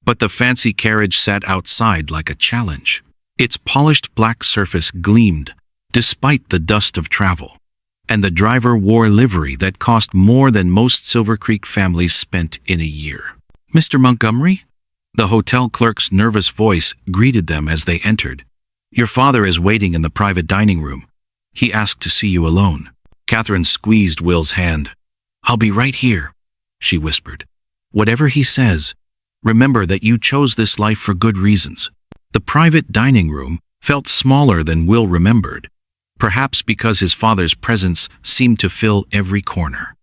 S1: but the fancy carriage sat outside like a challenge. Its polished black surface gleamed, despite the dust of travel, and the driver wore livery that cost more than most Silver Creek families spent in a year. Mr. Montgomery? The hotel clerk's nervous voice greeted them as they entered. Your father is waiting in the private dining room. He asked to see you alone. Catherine squeezed Will's hand. I'll be right here, she whispered. Whatever he says, remember that you chose this life for good reasons. The private dining room felt smaller than Will remembered, perhaps because his father's presence seemed to fill every corner.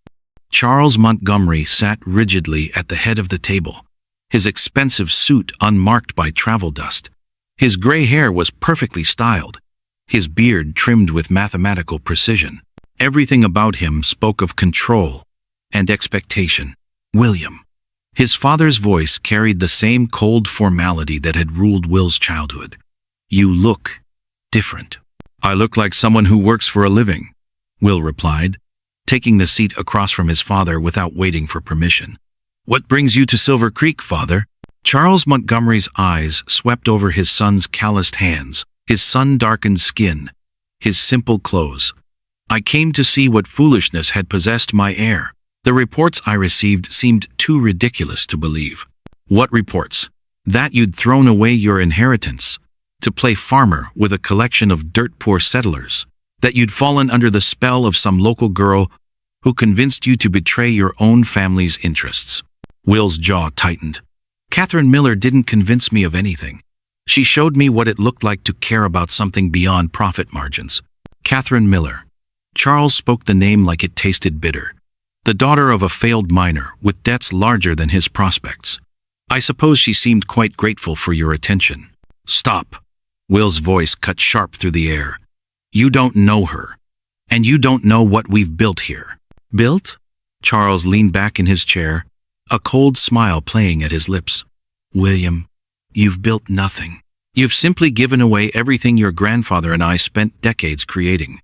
S1: Charles Montgomery sat rigidly at the head of the table, his expensive suit unmarked by travel dust. His gray hair was perfectly styled, his beard trimmed with mathematical precision. Everything about him spoke of control and expectation. William. His father's voice carried the same cold formality that had ruled Will's childhood. You look different. I look like someone who works for a living, Will replied, taking the seat across from his father without waiting for permission. What brings you to Silver Creek, father? Charles Montgomery's eyes swept over his son's calloused hands, his sun-darkened skin, his simple clothes. I came to see what foolishness had possessed my heir. The reports I received seemed too ridiculous to believe. What reports? That you'd thrown away your inheritance to play farmer with a collection of dirt-poor settlers. That you'd fallen under the spell of some local girl who convinced you to betray your own family's interests. Will's jaw tightened. Catherine Miller didn't convince me of anything. She showed me what it looked like to care about something beyond profit margins. Catherine Miller. Charles spoke the name like it tasted bitter. The daughter of a failed miner with debts larger than his prospects. I suppose she seemed quite grateful for your attention. Stop. Will's voice cut sharp through the air. You don't know her. And you don't know what we've built here. Built? Charles leaned back in his chair, a cold smile playing at his lips. William, you've built nothing. You've simply given away everything your grandfather and I spent decades creating.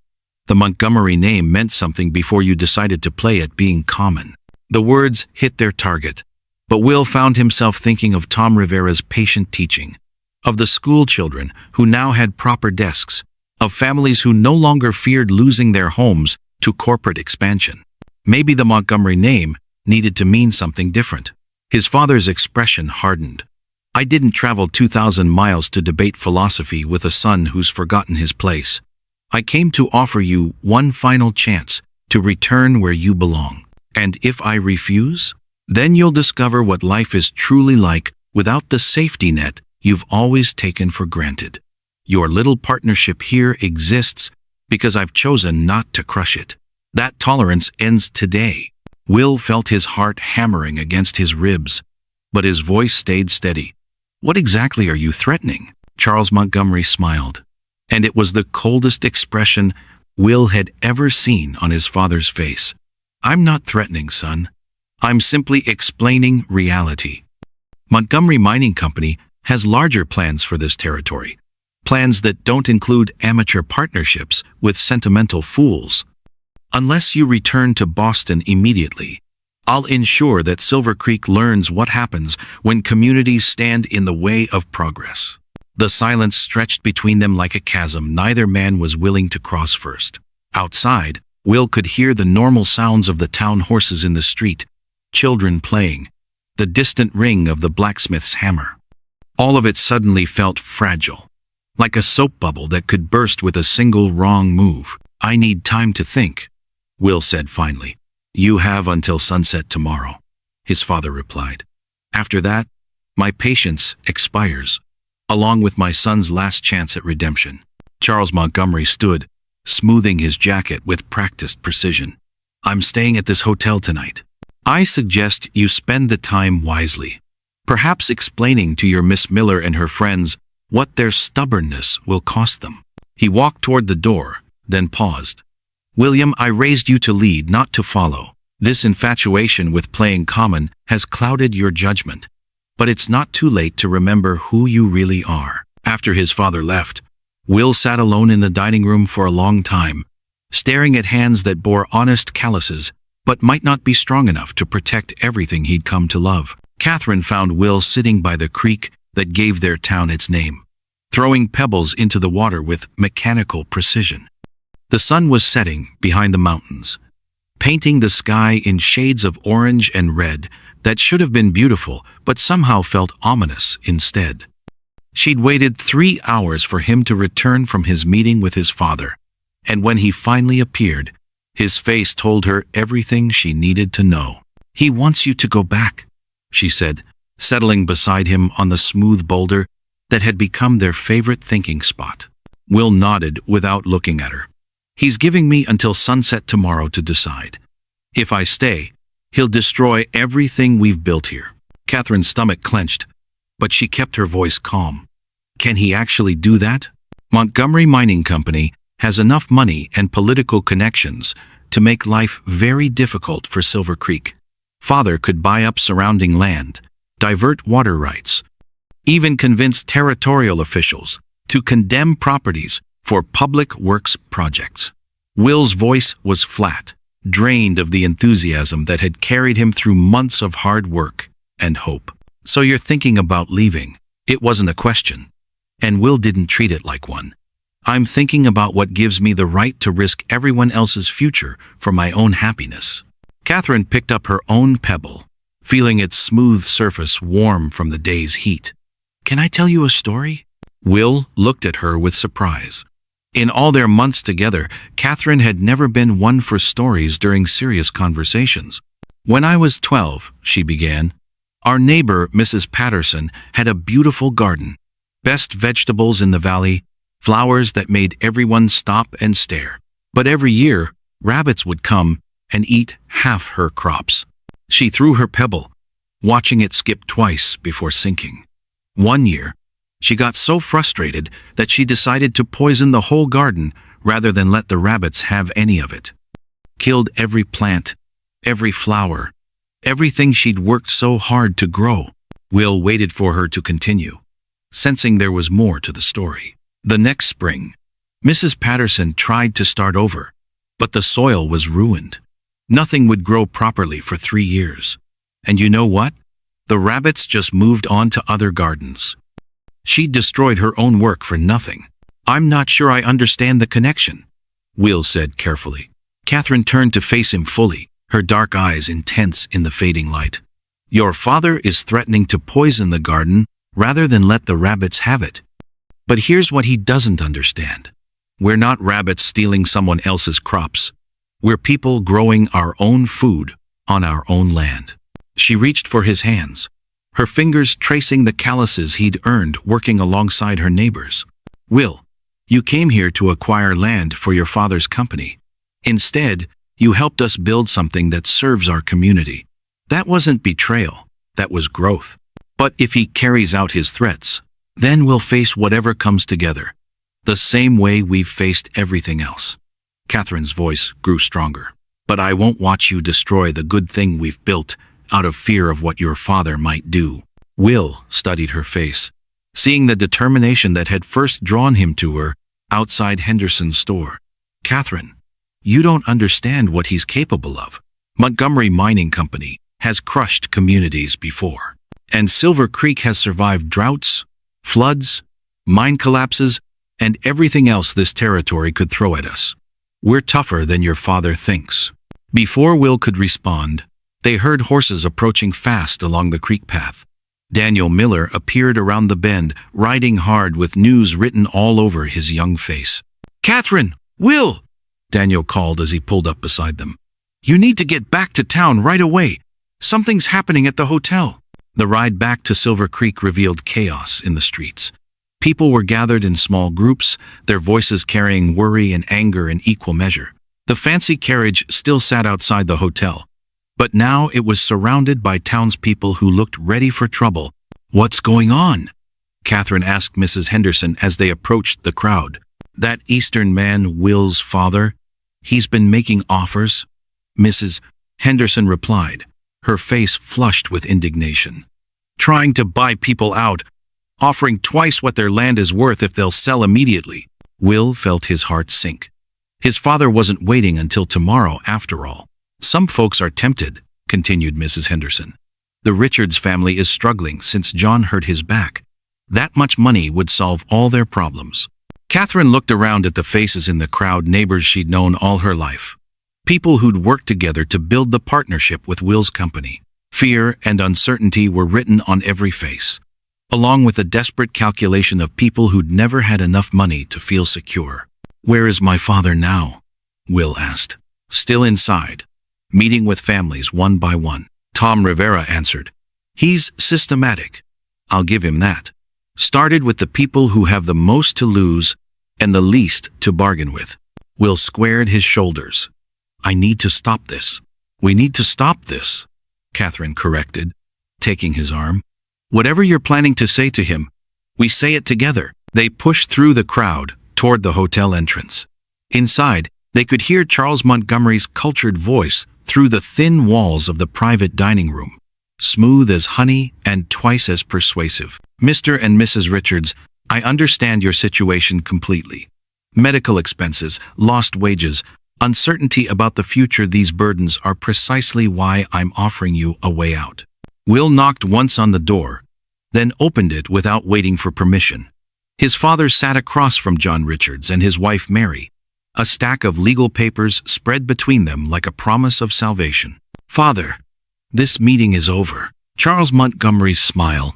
S1: The Montgomery name meant something before you decided to play at being common. The words hit their target, but Will found himself thinking of Tom Rivera's patient teaching, of the school children who now had proper desks, of families who no longer feared losing their homes to corporate expansion. Maybe the Montgomery name needed to mean something different. His father's expression hardened. I didn't travel 2,000 miles to debate philosophy with a son who's forgotten his place. I came to offer you one final chance to return where you belong. And if I refuse, then you'll discover what life is truly like without the safety net you've always taken for granted. Your little partnership here exists because I've chosen not to crush it. That tolerance ends today. Will felt his heart hammering against his ribs, but his voice stayed steady. What exactly are you threatening? Charles Montgomery smiled, and it was the coldest expression Will had ever seen on his father's face. I'm not threatening, son. I'm simply explaining reality. Montgomery Mining Company has larger plans for this territory. Plans that don't include amateur partnerships with sentimental fools. Unless you return to Boston immediately, I'll ensure that Silver Creek learns what happens when communities stand in the way of progress. The silence stretched between them like a chasm neither man was willing to cross first. Outside, Will could hear the normal sounds of the town horses in the street, children playing, the distant ring of the blacksmith's hammer. All of it suddenly felt fragile, like a soap bubble that could burst with a single wrong move. I need time to think, Will said finally. You have until sunset tomorrow, his father replied. After that, my patience expires, along with my son's last chance at redemption. Charles Montgomery stood, smoothing his jacket with practiced precision. I'm staying at this hotel tonight. I suggest you spend the time wisely, perhaps explaining to your Miss Miller and her friends what their stubbornness will cost them. He walked toward the door, then paused. William, I raised you to lead, not to follow. This infatuation with playing common has clouded your judgment, but it's not too late to remember who you really are. After his father left, Will sat alone in the dining room for a long time, staring at hands that bore honest calluses but might not be strong enough to protect everything he'd come to love. Catherine found Will sitting by the creek that gave their town its name, throwing pebbles into the water with mechanical precision. The sun was setting behind the mountains, painting the sky in shades of orange and red that should have been beautiful but somehow felt ominous instead. She'd waited 3 hours for him to return from his meeting with his father, and when he finally appeared, his face told her everything she needed to know. He wants you to go back, she said, settling beside him on the smooth boulder that had become their favorite thinking spot. Will nodded without looking at her. He's giving me until sunset tomorrow to decide. If I stay, he'll destroy everything we've built here." Catherine's stomach clenched, but she kept her voice calm. Can he actually do that? Montgomery Mining Company has enough money and political connections to make life very difficult for Silver Creek. Father could buy up surrounding land, divert water rights, even convince territorial officials to condemn properties for public works projects. Will's voice was flat, drained of the enthusiasm that had carried him through months of hard work and hope. "So you're thinking about leaving?" It wasn't a question, and Will didn't treat it like one. "I'm thinking about what gives me the right to risk everyone else's future for my own happiness." Catherine picked up her own pebble, feeling its smooth surface warm from the day's heat. "Can I tell you a story?" Will looked at her with surprise. In all their months together, Catherine had never been one for stories during serious conversations. "When I was 12, she began, "our neighbor, Mrs. Patterson, had a beautiful garden. Best vegetables in the valley, flowers that made everyone stop and stare. But every year, rabbits would come and eat half her crops." She threw her pebble, watching it skip twice before sinking. One year, she got so frustrated that she decided to poison the whole garden rather than let the rabbits have any of it. Killed every plant, every flower, everything she'd worked so hard to grow. Will waited for her to continue, sensing there was more to the story. The next spring, Mrs. Patterson tried to start over, but the soil was ruined. Nothing would grow properly for 3 years. And you know what? The rabbits just moved on to other gardens. She destroyed her own work for nothing. "I'm not sure I understand the connection," Will said carefully. Catherine turned to face him fully, her dark eyes intense in the fading light. "Your father is threatening to poison the garden rather than let the rabbits have it. But here's what he doesn't understand. We're not rabbits stealing someone else's crops. We're people growing our own food on our own land." She reached for his hands, her fingers tracing the calluses he'd earned working alongside her neighbors. "Will, you came here to acquire land for your father's company. Instead, you helped us build something that serves our community. That wasn't betrayal, that was growth. But if he carries out his threats, then we'll face whatever comes together, the same way we've faced everything else." Catherine's voice grew stronger. "But I won't watch you destroy the good thing we've built out of fear of what your father might do." Will studied her face, seeing the determination that had first drawn him to her outside Henderson's store. "Catherine, you don't understand what he's capable of. Montgomery Mining Company has crushed communities before. And Silver Creek has survived droughts, floods, mine collapses, and everything else this territory could throw at us. We're tougher than your father thinks." Before Will could respond, they heard horses approaching fast along the creek path. Daniel Miller appeared around the bend, riding hard with news written all over his young face. "Catherine! Will!" Daniel called as he pulled up beside them. "You need to get back to town right away. Something's happening at the hotel." The ride back to Silver Creek revealed chaos in the streets. People were gathered in small groups, their voices carrying worry and anger in equal measure. The fancy carriage still sat outside the hotel, but now it was surrounded by townspeople who looked ready for trouble. "What's going on?" Catherine asked Mrs. Henderson as they approached the crowd. "That Eastern man, Will's father, he's been making offers," Mrs. Henderson replied, her face flushed with indignation. "Trying to buy people out, offering twice what their land is worth if they'll sell immediately." Will felt his heart sink. His father wasn't waiting until tomorrow after all. "Some folks are tempted," continued Mrs. Henderson. "The Richards family is struggling since John hurt his back. That much money would solve all their problems." Catherine looked around at the faces in the crowd, neighbors she'd known all her life. People who'd worked together to build the partnership with Will's company. Fear and uncertainty were written on every face, along with a desperate calculation of people who'd never had enough money to feel secure. "Where is my father now?" Will asked. "Still inside, meeting with families one by one," Tom Rivera answered. "He's systematic, I'll give him that. Started with the people who have the most to lose and the least to bargain with. Will squared his shoulders. I need to stop this. We need to stop this, Catherine corrected, taking his arm. Whatever you're planning to say to him, we say it together. They pushed through the crowd toward the hotel entrance. Inside, they could hear Charles Montgomery's cultured voice through the thin walls of the private dining room, smooth as honey and twice as persuasive. Mr. and Mrs. Richards, I understand your situation completely. Medical expenses, lost wages, uncertainty about the future, these burdens are precisely why I'm offering you a way out. Will knocked once on the door, then opened it without waiting for permission. His father sat across from John Richards and his wife Mary, a stack of legal papers spread between them like a promise of salvation. Father, this meeting is over. Charles Montgomery's smile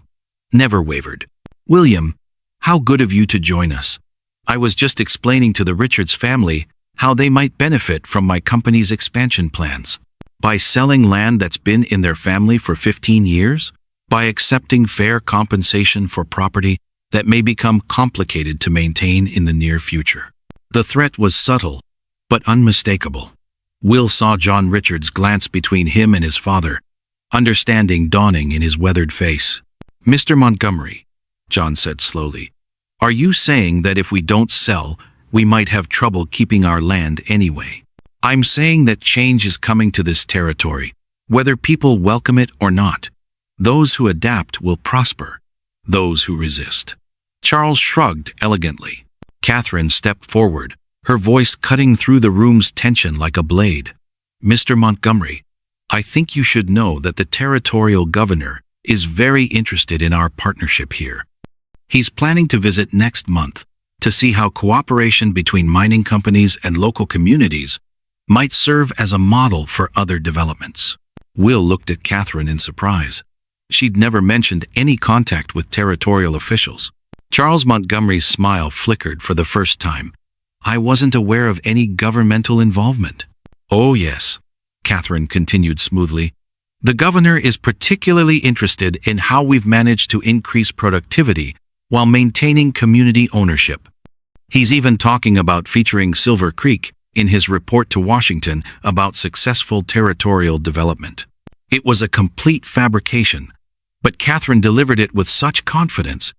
S1: never wavered. William, how good of you to join us. I was just explaining to the Richards family how they might benefit from my company's expansion plans. By selling land that's been in their family for 15 years? By accepting fair compensation for property that may become complicated to maintain in the near future. The threat was subtle, but unmistakable. Will saw John Richards glance between him and his father, understanding dawning in his weathered face. Mr. Montgomery, John said slowly, are you saying that if we don't sell, we might have trouble keeping our land anyway? I'm saying that change is coming to this territory, whether people welcome it or not. Those who adapt will prosper, those who resist. Charles shrugged elegantly. Catherine stepped forward, her voice cutting through the room's tension like a blade. Mr. Montgomery, I think you should know that the territorial governor is very interested in our partnership here. He's planning to visit next month to see how cooperation between mining companies and local communities might serve as a model for other developments. Will looked at Catherine in surprise. She'd never mentioned any contact with territorial officials. Charles Montgomery's smile flickered for the first time. I wasn't aware of any governmental involvement. Oh yes, Catherine continued smoothly. The governor is particularly interested in how we've managed to increase productivity while maintaining community ownership. He's even talking about featuring Silver Creek in his report to Washington about successful territorial development. It was a complete fabrication, but Catherine delivered it with such confidence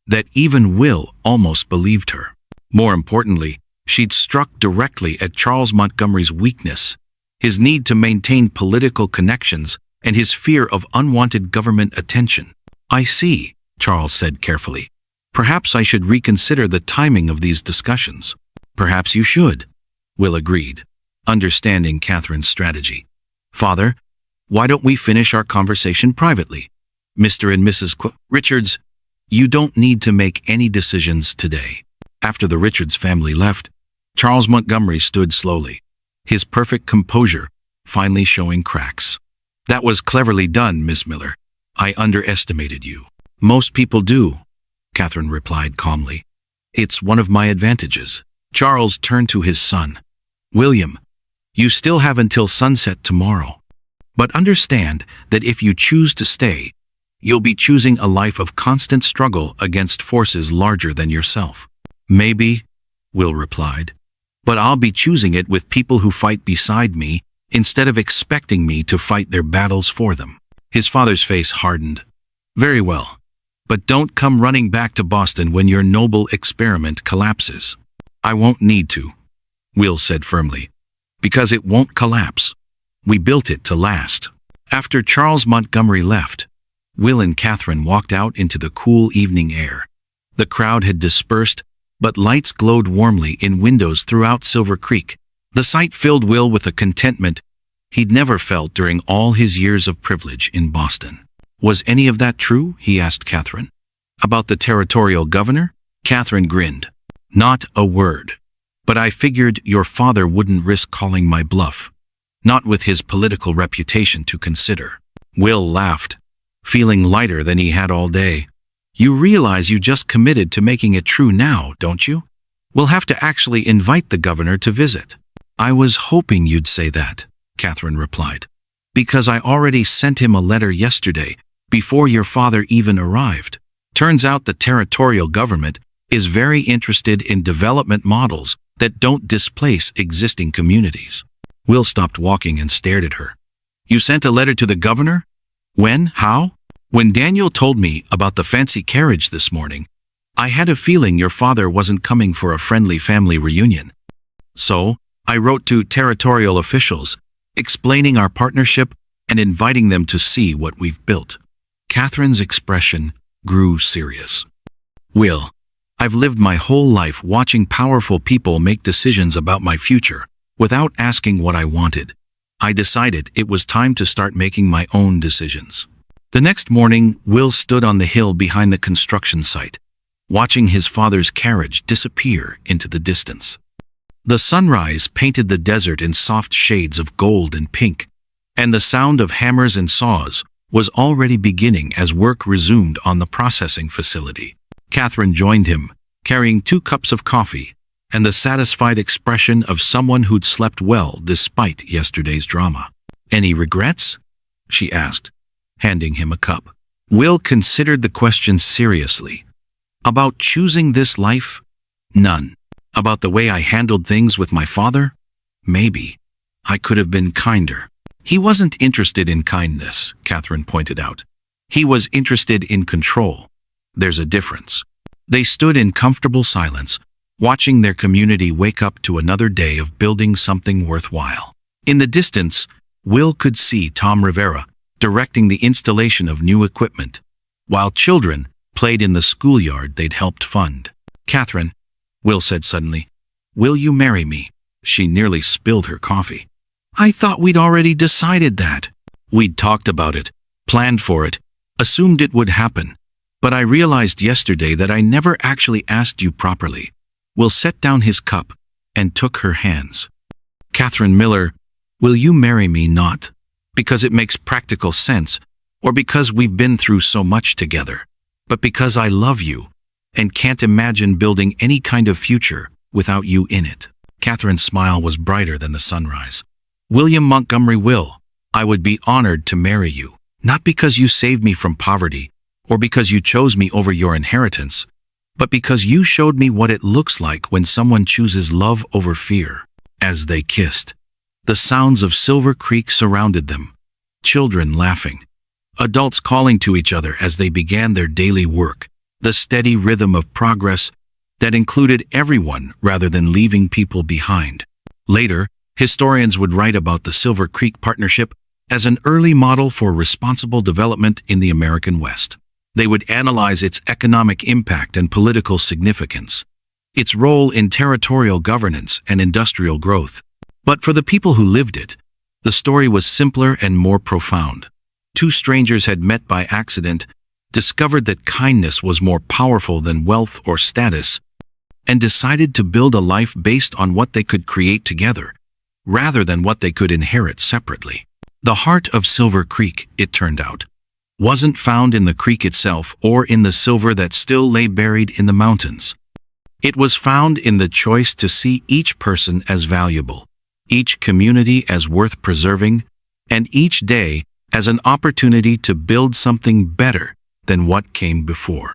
S1: that even Will almost believed her. More importantly, she'd struck directly at Charles Montgomery's weakness, his need to maintain political connections and his fear of unwanted government attention. I see, Charles said carefully. Perhaps I should reconsider the timing of these discussions. Perhaps you should, Will agreed, understanding Catherine's strategy. Father, why don't we finish our conversation privately? Mr. and Mrs. Richards, you don't need to make any decisions today. After the Richards family left, Charles Montgomery stood slowly, his perfect composure finally showing cracks. That was cleverly done, Miss Miller. I underestimated you. Most people do, Catherine replied calmly. It's one of my advantages. Charles turned to his son. William, you still have until sunset tomorrow. But understand that if you choose to stay, you'll be choosing a life of constant struggle against forces larger than yourself. Maybe, Will replied, but I'll be choosing it with people who fight beside me instead of expecting me to fight their battles for them. His father's face hardened. Very well, but don't come running back to Boston when your noble experiment collapses. I won't need to, Will said firmly, because it won't collapse. We built it to last. After Charles Montgomery left, Will and Catherine walked out into the cool evening air. The crowd had dispersed, but lights glowed warmly in windows throughout Silver Creek. The sight filled Will with a contentment he'd never felt during all his years of privilege in Boston. Was any of that true? He asked Catherine. About the territorial governor? Catherine grinned. Not a word. But I figured your father wouldn't risk calling my bluff. Not with his political reputation to consider. Will laughed, feeling lighter than he had all day. You realize you just committed to making it true now, don't you? We'll have to actually invite the governor to visit. I was hoping you'd say that, Catherine replied, because I already sent him a letter yesterday, before your father even arrived. Turns out the territorial government is very interested in development models that don't displace existing communities. Will stopped walking and stared at her. You sent a letter to the governor? When? How? When Daniel told me about the fancy carriage this morning, I had a feeling your father wasn't coming for a friendly family reunion. So, I wrote to territorial officials, explaining our partnership and inviting them to see what we've built. Catherine's expression grew serious. Will, I've lived my whole life watching powerful people make decisions about my future without asking what I wanted. I decided it was time to start making my own decisions. The next morning, Will stood on the hill behind the construction site, watching his father's carriage disappear into the distance. The sunrise painted the desert in soft shades of gold and pink, and the sound of hammers and saws was already beginning as work resumed on the processing facility. Catherine joined him, carrying 2 cups of coffee and the satisfied expression of someone who'd slept well despite yesterday's drama. Any regrets? She asked, handing him a cup. Will considered the question seriously. About choosing this life? None. About the way I handled things with my father? Maybe. I could have been kinder. He wasn't interested in kindness, Catherine pointed out. He was interested in control. There's a difference. They stood in comfortable silence, watching their community wake up to another day of building something worthwhile. In the distance, Will could see Tom Rivera directing the installation of new equipment, while children played in the schoolyard they'd helped fund. Catherine, Will said suddenly, will you marry me? She nearly spilled her coffee. I thought we'd already decided that. We'd talked about it, planned for it, assumed it would happen. But I realized yesterday that I never actually asked you properly. Will set down his cup and took her hands. Catherine Miller, will you marry me not because it makes practical sense or because we've been through so much together, but because I love you and can't imagine building any kind of future without you in it. Catherine's smile was brighter than the sunrise. William Montgomery Will, I would be honored to marry you, not because you saved me from poverty or because you chose me over your inheritance, but because you showed me what it looks like when someone chooses love over fear. As they kissed, the sounds of Silver Creek surrounded them, children laughing, adults calling to each other as they began their daily work, the steady rhythm of progress that included everyone rather than leaving people behind. Later, historians would write about the Silver Creek Partnership as an early model for responsible development in the American West. They would analyze its economic impact and political significance, its role in territorial governance and industrial growth. But for the people who lived it, the story was simpler and more profound. 2 strangers had met by accident, discovered that kindness was more powerful than wealth or status, and decided to build a life based on what they could create together, rather than what they could inherit separately. The heart of Silver Creek, it turned out, wasn't found in the creek itself or in the silver that still lay buried in the mountains. It was found in the choice to see each person as valuable, each community as worth preserving, and each day as an opportunity to build something better than what came before.